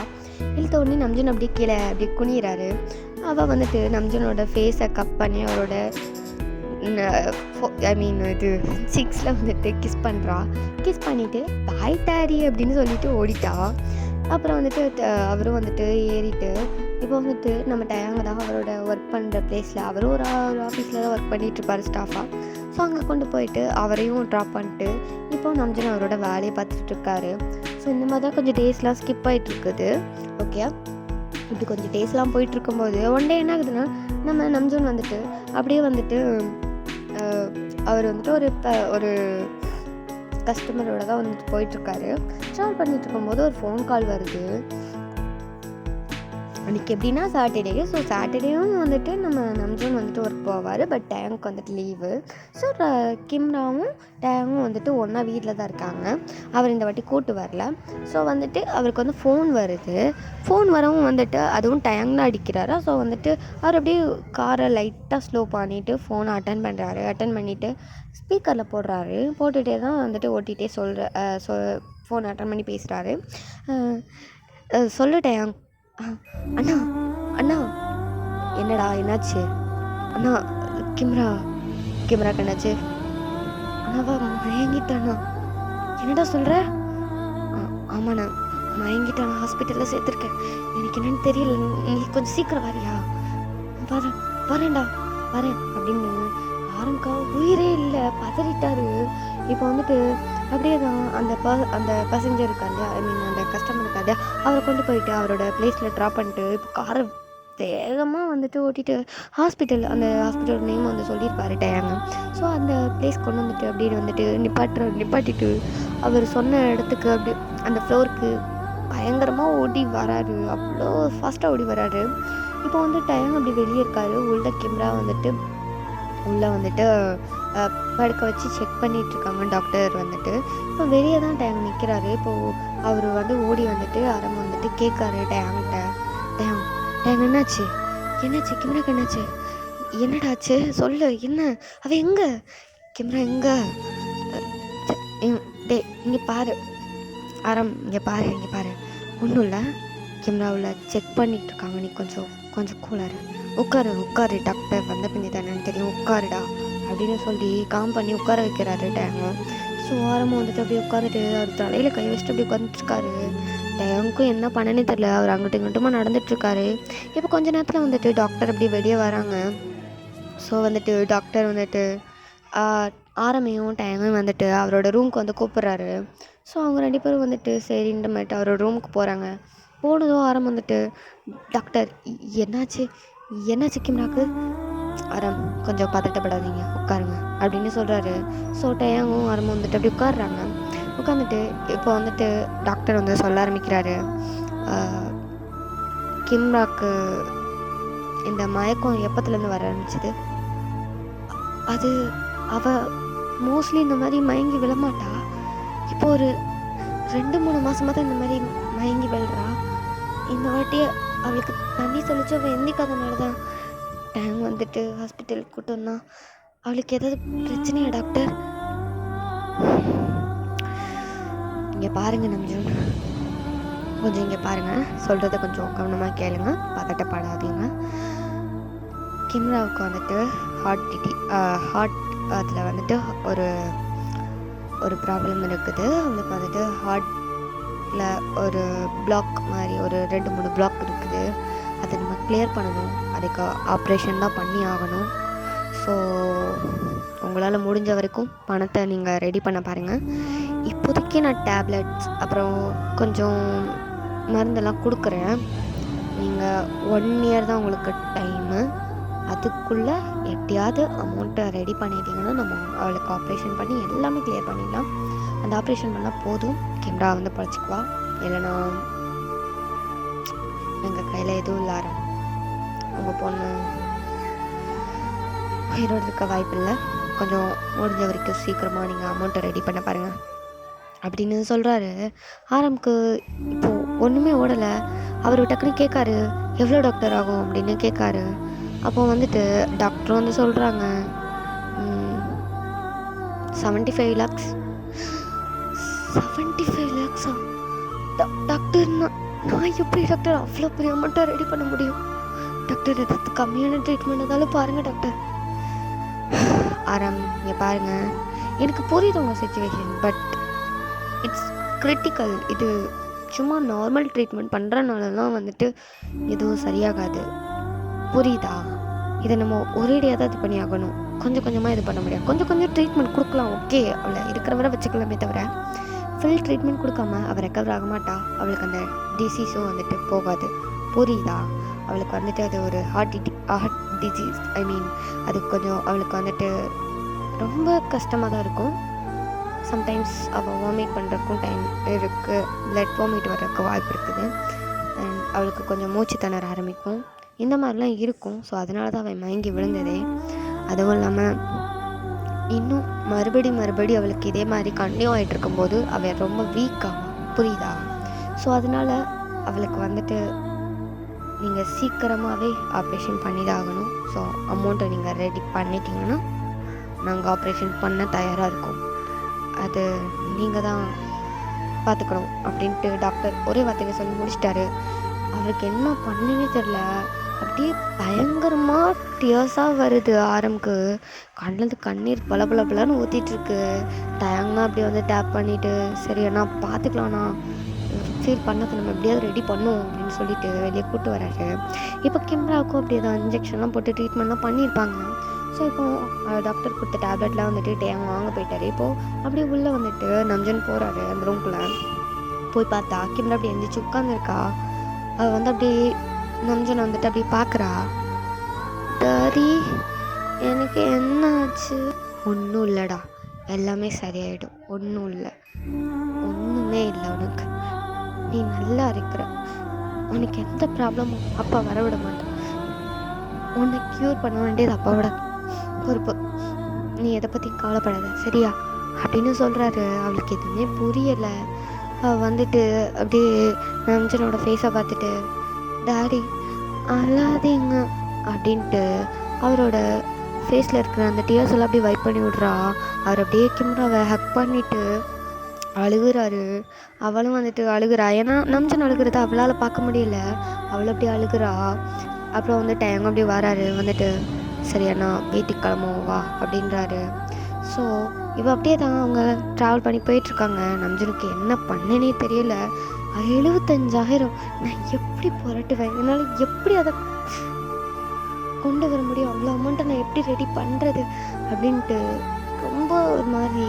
இழுத்த உடனே நம்ஜன் அப்படியே கீழே அப்படியே குனிகிறாரு. அவள் வந்துட்டு நம்ஜனோட ஃபேஸை கப் பண்ணி அவரோட இது சிக்ஸில் வந்துட்டு கிஸ் பண்ணுறா. கிஸ் பண்ணிவிட்டு பாய் டாடி அப்படின்னு சொல்லிட்டு ஓடிட்டா. அப்புறம் வந்துட்டு அவரும் வந்துட்டு ஏறிட்டு இப்போ வந்துட்டு நம்ம டயாங்க தான் அவரோட ஒர்க் பண்ணுற பிளேஸில் அவரும் ஒரு ஆஃபீஸில் தான் ஒர்க் பண்ணிகிட்ருப்பார் ஸ்டாஃபாக. ஸோ அங்கே கொண்டு போயிட்டு அவரையும் ட்ராப் பண்ணிட்டு இப்போ நம்ஜன் அவரோட வேலையை பார்த்துட்ருக்காரு. ஸோ இந்த மாதிரி தான் கொஞ்சம் டேஸ்லாம் ஸ்கிப் ஆகிட்டுருக்குது. ஓகே, இப்படி கொஞ்சம் டேஸ்லாம் போயிட்டுருக்கும்போது ஒன் டே என்ன ஆகுதுன்னா நம்ம நம்ஜன் வந்துட்டு அப்படியே வந்துட்டு அவர் வந்துட்டு ஒரு கஸ்டமரோட தான் வந்துட்டு போயிட்டுருக்காரு. ட்ராவல் பண்ணிட்டு இருக்கும்போது ஒரு ஃபோன் கால் வருது. அன்றைக்கி எப்படின்னா சாட்டர்டே. ஸோ சாட்டர்டேவும் வந்துட்டு நம்ம நம்ஜன் வந்துட்டு ஒர்க் போவார், பட் டேங்க் வந்துட்டு லீவு. ஸோ கிம்ராவும் டேங்கும் வந்துட்டு ஒன்றா வீட்டில் தான் இருக்காங்க. அவர் இந்த வாட்டி கூட்டு வரல. ஸோ வந்துட்டு அவருக்கு வந்து ஃபோன் வருது. ஃபோன் வரவும் வந்துட்டு அதுவும் டேங் தான் அடிக்கிறாரா. ஸோ வந்துட்டு அவர் அப்படியே காரை லைட்டாக ஸ்லோ பண்ணிவிட்டு ஃபோனை அட்டன் பண்ணுறாரு. அட்டன் பண்ணிவிட்டு ஸ்பீக்கரில் போடுறாரு. போட்டுகிட்டே தான் வந்துட்டு ஓட்டிகிட்டே ஃபோன் அட்டன் பண்ணி பேசுகிறாரு. சொல்லு டேங். அண்ணா அண்ணா என்னடா என்னாச்சு அண்ணா? கிம்ராக்கு என்னாச்சு? அண்ணாவா மயங்கிட்டானா? என்னடா சொல்கிற? ஆமாண்ணா மயங்கிட்டானா, ஹாஸ்பிட்டலில் சேர்த்துருக்கேன். எனக்கு என்னன்னு தெரியல, நீ கொஞ்சம் சீக்கிரம் வரியா? வரேன்டா வரேன் அப்படின்னு ஆரம்பிக்கா உயிரே இல்லை, பதறிட்டாரு. இப்போ வந்துட்டு அப்படியே தான் அந்த பேசஞ்சர் இருக்காரு, அந்த கஸ்டமர் இருக்காரு, அவரை கொண்டு போயிட்டு அவரோட பிளேஸில் ட்ராப் பண்ணிட்டு இப்போ காரை வேகமாக வந்துட்டு ஓட்டிட்டு அந்த ஹாஸ்பிட்டல் நேம் வந்து சொல்லியிருப்பாரு டயாங்க. ஸோ அந்த பிளேஸ் கொண்டு வந்துட்டு அப்படின்னு வந்துட்டு நிப்பாட்டிட்டு அவர் சொன்ன இடத்துக்கு அப்படி அந்த ஃப்ளோருக்கு பயங்கரமாக ஓடி வராரு. அவ்வளோ ஃபாஸ்ட்டாக ஓடி வராரு. இப்போ வந்து டயாங் அப்படி வெளியே இருக்காரு. உள்ள கிம்ரா வந்துட்டு உள்ளே வந்துட்டு படுக்க வச்சு செக் பண்ணிகிட்ருக்காங்க டாக்டர் வந்துட்டு. இப்போ வெளியே தான் டயாங் நிற்கிறாரு. இப்போது அவர் வந்து ஓடி வந்துட்டு ஆரம் வந்துட்டு கேட்காரு டயாங்கிட்ட, டயாங் என்னாச்சு கிம்ராக்கு என்னாச்சு? என்னடாச்சு சொல்லு, என்ன அவள் எங்கே? கிம்ரா எங்கே? இங்கே பாரு ஆரம், இங்கே பாரு ஒன்றும் இல்லை, கிம்ராவில் செக் பண்ணிகிட்ருக்காங்க, நீ கொஞ்சம் கூலாரு, உட்காரு டாக்டர் வந்த பின்னி தானே தெரியும், உட்காருடா அப்படின்னு சொல்லி காம் பண்ணி உட்கார வைக்கிறாரு டேங்கு. ஸோ ஆரம்பம் வந்துட்டு அப்படியே உட்காந்துட்டு அவர் தலையில் கை வச்சுட்டு அப்படி உட்காந்துட்ருக்காரு. டேங்க்கும் என்ன பண்ணனே தெரில, அவர் அங்கிட்டும் இங்கிட்டுமா நடந்துட்டுருக்காரு. இப்போ கொஞ்ச நேரத்தில் வந்துட்டு டாக்டர் அப்படி வெளியே வராங்க. ஸோ வந்துட்டு டாக்டர் வந்துட்டு ஆரமையும் டேங்கும் வந்துட்டு அவரோட ரூமுக்கு வந்து கூப்பிட்றாரு. ஸோ அவங்க 2 பேரும் வந்துட்டு சரின்ற மாதிரி அவரோட ரூமுக்கு போகிறாங்க. போனதும் ஆரம் வந்துட்டு டாக்டர் என்னாச்சு கிம்ராக்கு? ஆரம் கொஞ்சம் பதட்டப்படாதீங்க, உட்காருங்க அப்படின்னு சொல்கிறாரு. ஸோ டயாங்கும் ஆரம்பம் வந்துட்டு அப்படி உட்காடுறாங்க. உட்காந்துட்டு இப்போ வந்துட்டு டாக்டர் வந்து சொல்ல ஆரம்பிக்கிறாரு, கிம்ராக்கு இந்த மயக்கம் எப்பத்துலேருந்து வர ஆரம்பிச்சிது? அது அவள் மோஸ்ட்லி இந்த மாதிரி மயங்கி விழமாட்டா. இப்போ ஒரு 2-3 மாதமாக தான் இந்த மாதிரி மயங்கி விழுறா. இந்த வாட்டி அவளுக்கு தண்ணி தெளிச்சு அவள் எந்திக்காதனால தான் டேங் வந்துட்டு ஹாஸ்பிட்டலுக்கு கூட்டு வந்தான். அவளுக்கு ஏதாவது பிரச்சனையா டாக்டர்? இங்கே பாருங்கள் நம்ஜன், கொஞ்சம் இங்கே பாருங்கள், சொல்கிறத கொஞ்சம் கவனமாக கேளுங்க, பதட்டப்படாதீங்க. கிம்ராவுக்கு வந்துட்டு ஹார்ட் அதில் வந்துட்டு ஒரு ப்ராப்ளம் இருக்குது. அவளுக்கு வந்துட்டு ஹார்ட்டில் ஒரு பிளாக் மாதிரி ஒரு 2-3 பிளாக் இருக்குது. அதை நம்ம கிளியர் பண்ணணும். அதுக்கு ஆப்ரேஷன் தான் பண்ணி ஆகணும். ஸோ உங்களால் முடிஞ்ச வரைக்கும் பணத்தை நீங்கள் ரெடி பண்ண பாருங்கள். இப்போதைக்கு நான் டேப்லெட்ஸ் அப்புறம் கொஞ்சம் மருந்தெல்லாம் கொடுக்குறேன். நீங்கள் 1 இயர் தான் உங்களுக்கு டைமு. அதுக்குள்ளே எப்படியாவது அமௌண்ட்டை ரெடி பண்ணிட்டீங்கன்னா நம்ம அவளுக்கு ஆப்ரேஷன் பண்ணி எல்லாமே கிளியர் பண்ணிடலாம். அந்த ஆப்ரேஷன் பண்ணால் போதும், கிம்ரா வந்து பழச்சிக்குவா. இல்லைனா எங்கள் கையில் எதுவும் இல்லை, உங்கள் பொண்ணு உயிரோடு இருக்க வாய்ப்பில்லை. கொஞ்சம் முடிஞ்ச வரைக்கும் சீக்கிரமாக நீங்கள் அமௌண்ட்டை ரெடி பண்ண பாருங்கள் அப்படின்னு சொல்கிறாரு. ஆரம்க்கு இப்போது ஒன்றுமே ஓடலை. அவர் டக்குன்னு கேட்காரு, எவ்வளோ டாக்டர் ஆகும் அப்படின்னு கேட்காரு. அப்போ வந்துட்டு டாக்டர் வந்து சொல்கிறாங்க 75 lakhs. 75 lakhs-ஆ? டாக்டர், நான் எப்படி டாக்டர் அவ்வளோ பெரிய அமௌண்ட்டை ரெடி பண்ண முடியும்? டாக்டர் எதாவது கம்மியான ட்ரீட்மெண்ட் இருந்தாலும் பாருங்கள் டாக்டர். இங்கே பாருங்கள், எனக்கு புரியுது உங்கள் சுச்சுவேஷன், பட் இட்ஸ் கிரிட்டிக்கல். இது சும்மா நார்மல் ட்ரீட்மெண்ட் பண்ணுறனாலலாம் வந்துட்டு எதுவும் சரியாகாது, புரியுதா? இதை நம்ம ஒரேடியாக தான் இது பண்ணி ஆகணும். கொஞ்சம் கொஞ்சமாக இது பண்ண முடியாது. கொஞ்சம் ட்ரீட்மெண்ட் கொடுக்கலாம், ஓகே, அவளை இருக்கிறவரை வச்சுக்கலாமே தவிர ஃபுல் ட்ரீட்மெண்ட் கொடுக்காம அவள் ரெக்கவர் ஆக மாட்டா. அவளுக்கு அந்த டிசீஸும் வந்துட்டு போகாது, புரியுதா? அவளுக்கு வந்துட்டு அது ஒரு ஹார்ட் டிசீஸ், அது கொஞ்சம் அவளுக்கு வந்துட்டு ரொம்ப கஷ்டமாக தான் இருக்கும். சம்டைம்ஸ் அவள் வாமிட் பண்ணுறதுக்கும் டைம் இருக்குது, பிளட் வாமிட் வர்றதுக்கு வாய்ப்பு இருக்குது. அண்ட் அவளுக்கு கொஞ்சம் மூச்சு திணற ஆரம்பிக்கும், இந்த மாதிரிலாம் இருக்கும். ஸோ அதனால தான் அவள் மயங்கி விழுந்ததே. அதுவும் இல்லாமல் இன்னும் மறுபடி அவளுக்கு இதே மாதிரி கண்டினியூ ஆகிட்டு இருக்கும்போது அவள் ரொம்ப வீக்காகும், புரியுதா? ஸோ அதனால் அவளுக்கு வந்துட்டு நீங்கள் சீக்கிரமாகவே ஆப்ரேஷன் பண்ணி தான் ஆகணும். ஸோ அமௌண்ட்டை நீங்கள் ரெடி பண்ணிட்டீங்கன்னா நாங்கள் ஆப்ரேஷன் பண்ண தயாராக இருக்கோம். அது நீங்கள் தான் பார்த்துக்கணும் அப்படின்ட்டு டாக்டர் ஒரே வார்த்தையை சொல்லி முடிச்சிட்டாரு. அவருக்கு என்ன பண்ணவே தெரில, அப்படியே பயங்கரமாக டியர்ஸாக வருது. ஆரம்க்கு கண்ணீர் பலன்னு ஊற்றிட்டுருக்கு. தயங்கா அப்படியே வந்து டேப் பண்ணிவிட்டு, சரி அண்ணா பார்த்துக்கலாண்ணா, ஃபீல் பண்ணது நம்ம எப்படியாவது ரெடி பண்ணுவோம் அப்படின்னு சொல்லிட்டு வெளியே கூப்பிட்டு வராரு. இப்போ கிம்ராவுக்கும் அப்படி ஏதாவது இன்ஜெக்ஷன்லாம் போட்டு ட்ரீட்மெண்ட்லாம் பண்ணியிருப்பாங்க. ஸோ இப்போது டாக்டர் கொடுத்த டேப்லெட்லாம் வந்துட்டு டேங்க வாங்க போயிட்டார். இப்போது அப்படியே உள்ளே வந்துட்டு நம்ஜன் போகிறாரு அந்த ரூம்குள்ளே. போய் பார்த்தா கிம்ரா அப்படி எந்திரிச்சு உட்காந்துருக்கா. அவள் வந்து அப்படியே நம்ஜன் வந்துட்டு அப்படியே பார்க்குறா. டாடி, எனக்கு என்ன ஆச்சு? ஒன்றும் இல்லைடா, எல்லாமே சரியாயிடும், ஒன்றும் இல்லை, ஒன்றுமே இல்லை, உனக்கு நீ நல்லா இருக்கிற, உனக்கு எந்த ப்ராப்ளமும் அப்பா வரவிட மாட்டேன், உன்னை க்யூர் பண்ண வேண்டியது அப்பாவோட பொறுப்பு, நீ எதை பற்றி கவலைப்படாத, சரியா அப்படின்னு சொல்கிறாரு. அவளுக்கு எதுவுமே புரியலை. அவள் வந்துட்டு அப்படியே நம்ஜனோட ஃபேஸை பார்த்துட்டு, டாடி அழாதீங்க அப்படின்ட்டு அவரோட ஃபேஸில் இருக்கிற அந்த டியர்ஸ் எல்லாம் அப்படியே வைப் பண்ணி விட்றா. அவர் அப்படியே கிம்ராவை ஹக் பண்ணிவிட்டு அழுகுறாரு. அவளும் வந்துட்டு அழுகுறா. ஏன்னா நம்ஜன் அழுகிறத அவளால் பார்க்க முடியல, அவளை அப்படியே அழுகுறா. அப்புறம் வந்துட்டு அவங்க அப்படியே வராரு. வந்துட்டு சரியாண்ணா வீட்டுக்கு கிளம்புவோம் வா அப்படின்றாரு. ஸோ இவள் அப்படியே தான் அவங்க ட்ராவல் பண்ணி போயிட்டுருக்காங்க. நம்ஜனுக்கு என்ன பண்ணனே தெரியல. 75,000 நான் எப்படி புரட்டுவேன், என்னால் எப்படி அதை கொண்டு வர முடியும், அவ்வளோ அமௌண்ட்டை நான் எப்படி ரெடி பண்ணுறது அப்படின்ட்டு ரொம்ப ஒரு மாதிரி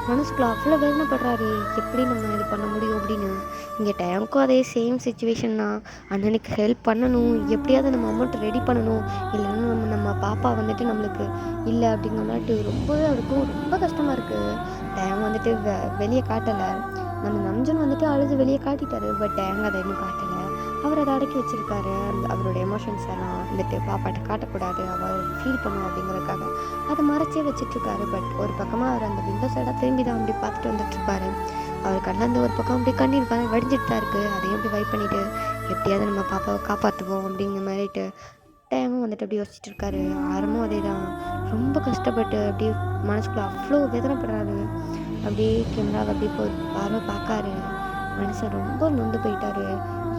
மனசுக்குள்ள அவ்வளோ வேதனைப்படுறாரு. எப்படி நம்ம இது பண்ண முடியும் அப்படின்னு. இங்கே டேங்க்கும் அதே சேம் சுச்சுவேஷன் தான். அண்ணனுக்கு ஹெல்ப் பண்ணணும், எப்படியாவது நம்ம அமௌண்ட் ரெடி பண்ணணும், இல்லைன்னா நம்ம பாப்பா வந்துட்டு நம்மளுக்கு இல்லை அப்படிங்கனாட்டு ரொம்பவே அவருக்கும் ரொம்ப கஷ்டமாக இருக்குது. டேங் வந்துட்டு வெளியே காட்டலை. நம்ம நம்ஜன் வந்துட்டு அழுது வெளியே காட்டிட்டாரு. பட் டேங் அதை இன்னும் காட்டலை. அவர் அதை அடக்கி வச்சுருக்காரு. அவரோட எமோஷன்ஸ் எல்லாம் வந்துட்டு பாப்பாட்ட காட்டக்கூடாது, அவர் ஃபீல் பண்ணும் அப்படிங்கிறதுக்காக அதை மறைச்சே வச்சிட்ருக்காரு. பட் ஒரு பக்கமாக அவர் அந்த விண்டோ சைடாக திரும்பி தான் அப்படி பார்த்துட்டு வந்துட்டுருப்பாரு. அவர் கண்ணில் ஒரு பக்கம் அப்படி கண்ணீர் வடிஞ்சிட்டு தான் இருக்குது. அதையும் அப்படி வைப் பண்ணிவிட்டு எப்படியாவது நம்ம பாப்பாவை காப்பாற்றுவோம் அப்படிங்கிற மாதிரிட்டு டைமும் வந்துட்டு அப்படியே யோசிச்சுட்டு இருக்காரு. ஆரமும் அதே தான். ரொம்ப கஷ்டப்பட்டு அப்படியே மனசுக்குள்ள அவ்வளோ வேதனைப்படுறாரு. அப்படியே கேமராவை அப்படியே பார்வை பார்க்காரு. மனுஷன் ரொம்ப நொந்து போயிட்டாரு.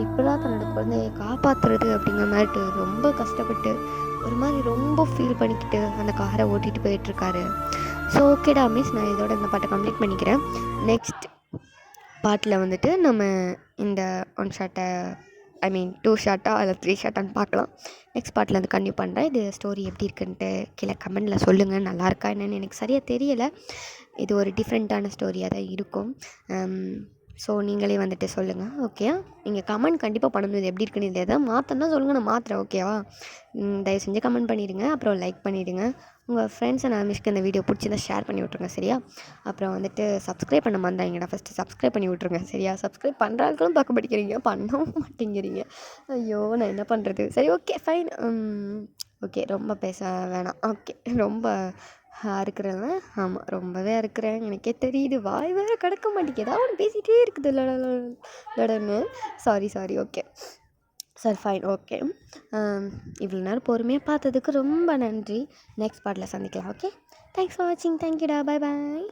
எப்படிலாம் தன்னோட குழந்தைய காப்பாற்றுறது அப்படிங்கிற மாதிரிட்டு ரொம்ப கஷ்டப்பட்டு ஒரு மாதிரி ரொம்ப ஃபீல் பண்ணிக்கிட்டு அந்த காரை ஓட்டிகிட்டு போயிட்டுருக்காரு. ஸோ ஓகேடா மிஸ், நான் இதோட இந்த பாட்டை கம்ப்ளீட் பண்ணிக்கிறேன். நெக்ஸ்ட் பாட்டில் வந்துட்டு நம்ம இந்த 1 ஷாட்டை 2 ஷாட்டா இல்லை 3 ஷாட்டான்னு பார்க்கலாம். நெக்ஸ்ட் பாட்டில் வந்து கன்டினியூ பண்ணுறேன். இது ஸ்டோரி எப்படி இருக்குன்ட்டு கீழே கமெண்டில் சொல்லுங்கள். நல்லா இருக்கா என்னென்னு எனக்கு சரியாக தெரியலை. இது ஒரு டிஃப்ரெண்ட்டான ஸ்டோரியாக தான் இருக்கும். ஸோ நீங்களே வந்துட்டு சொல்லுங்கள். ஓகே, நீங்கள் கமெண்ட் கண்டிப்பாக பண்ணணும். இது எப்படி இருக்குன்னு, இதில் எதாவது மாற்றணும்னா சொல்லுங்கள், நான் மாற்றுறேன். ஓகேவா? தயவு செஞ்சு கமெண்ட் பண்ணிவிடுங்க. அப்புறம் லைக் பண்ணிவிடுங்க. உங்கள் ஃப்ரெண்ட்ஸ் அண்ட் ஃபேமிலிஸ்க்கு இந்த வீடியோ பிடிச்சிருந்தா ஷேர் பண்ணி விட்ருங்க. சரியா? அப்புறம் வந்துட்டு சப்ஸ்கிரைப் பண்ண மறந்துடாதீங்கடா. ஃபஸ்ட்டு சப்ஸ்கிரைப் பண்ணி விட்ருங்க. சரியா? சப்ஸ்கிரைப் பண்ணுறாங்களும் பார்க்க மாட்டேங்கிறீங்க, பண்ணவும் மாட்டேங்கிறீங்க. ஐயோ, நான் என்ன பண்ணுறது? சரி, ஓகே, ஃபைன். ஓகே, ரொம்ப பேச வேணாம். ஓகே, ரொம்ப இருக்கிறேன். ஆமாம், ரொம்பவே இருக்கிறேன். எனக்கே தெரியுது. வாய் வேறு கிடக்க மாட்டேங்குது. ஏதாவது ஒன்று பேசிகிட்டே இருக்குது லடன்னு. சாரி. ஓகே, சரி, ஃபைன். ஓகே, இவ்வளோ நேரம் பொறுமையாக பார்த்ததுக்கு ரொம்ப நன்றி. நெக்ஸ்ட் பார்ட்டில் சந்திக்கலாம். ஓகே, தேங்க்ஸ் ஃபார் வாட்சிங். தேங்க்யூடா. பை பாய்.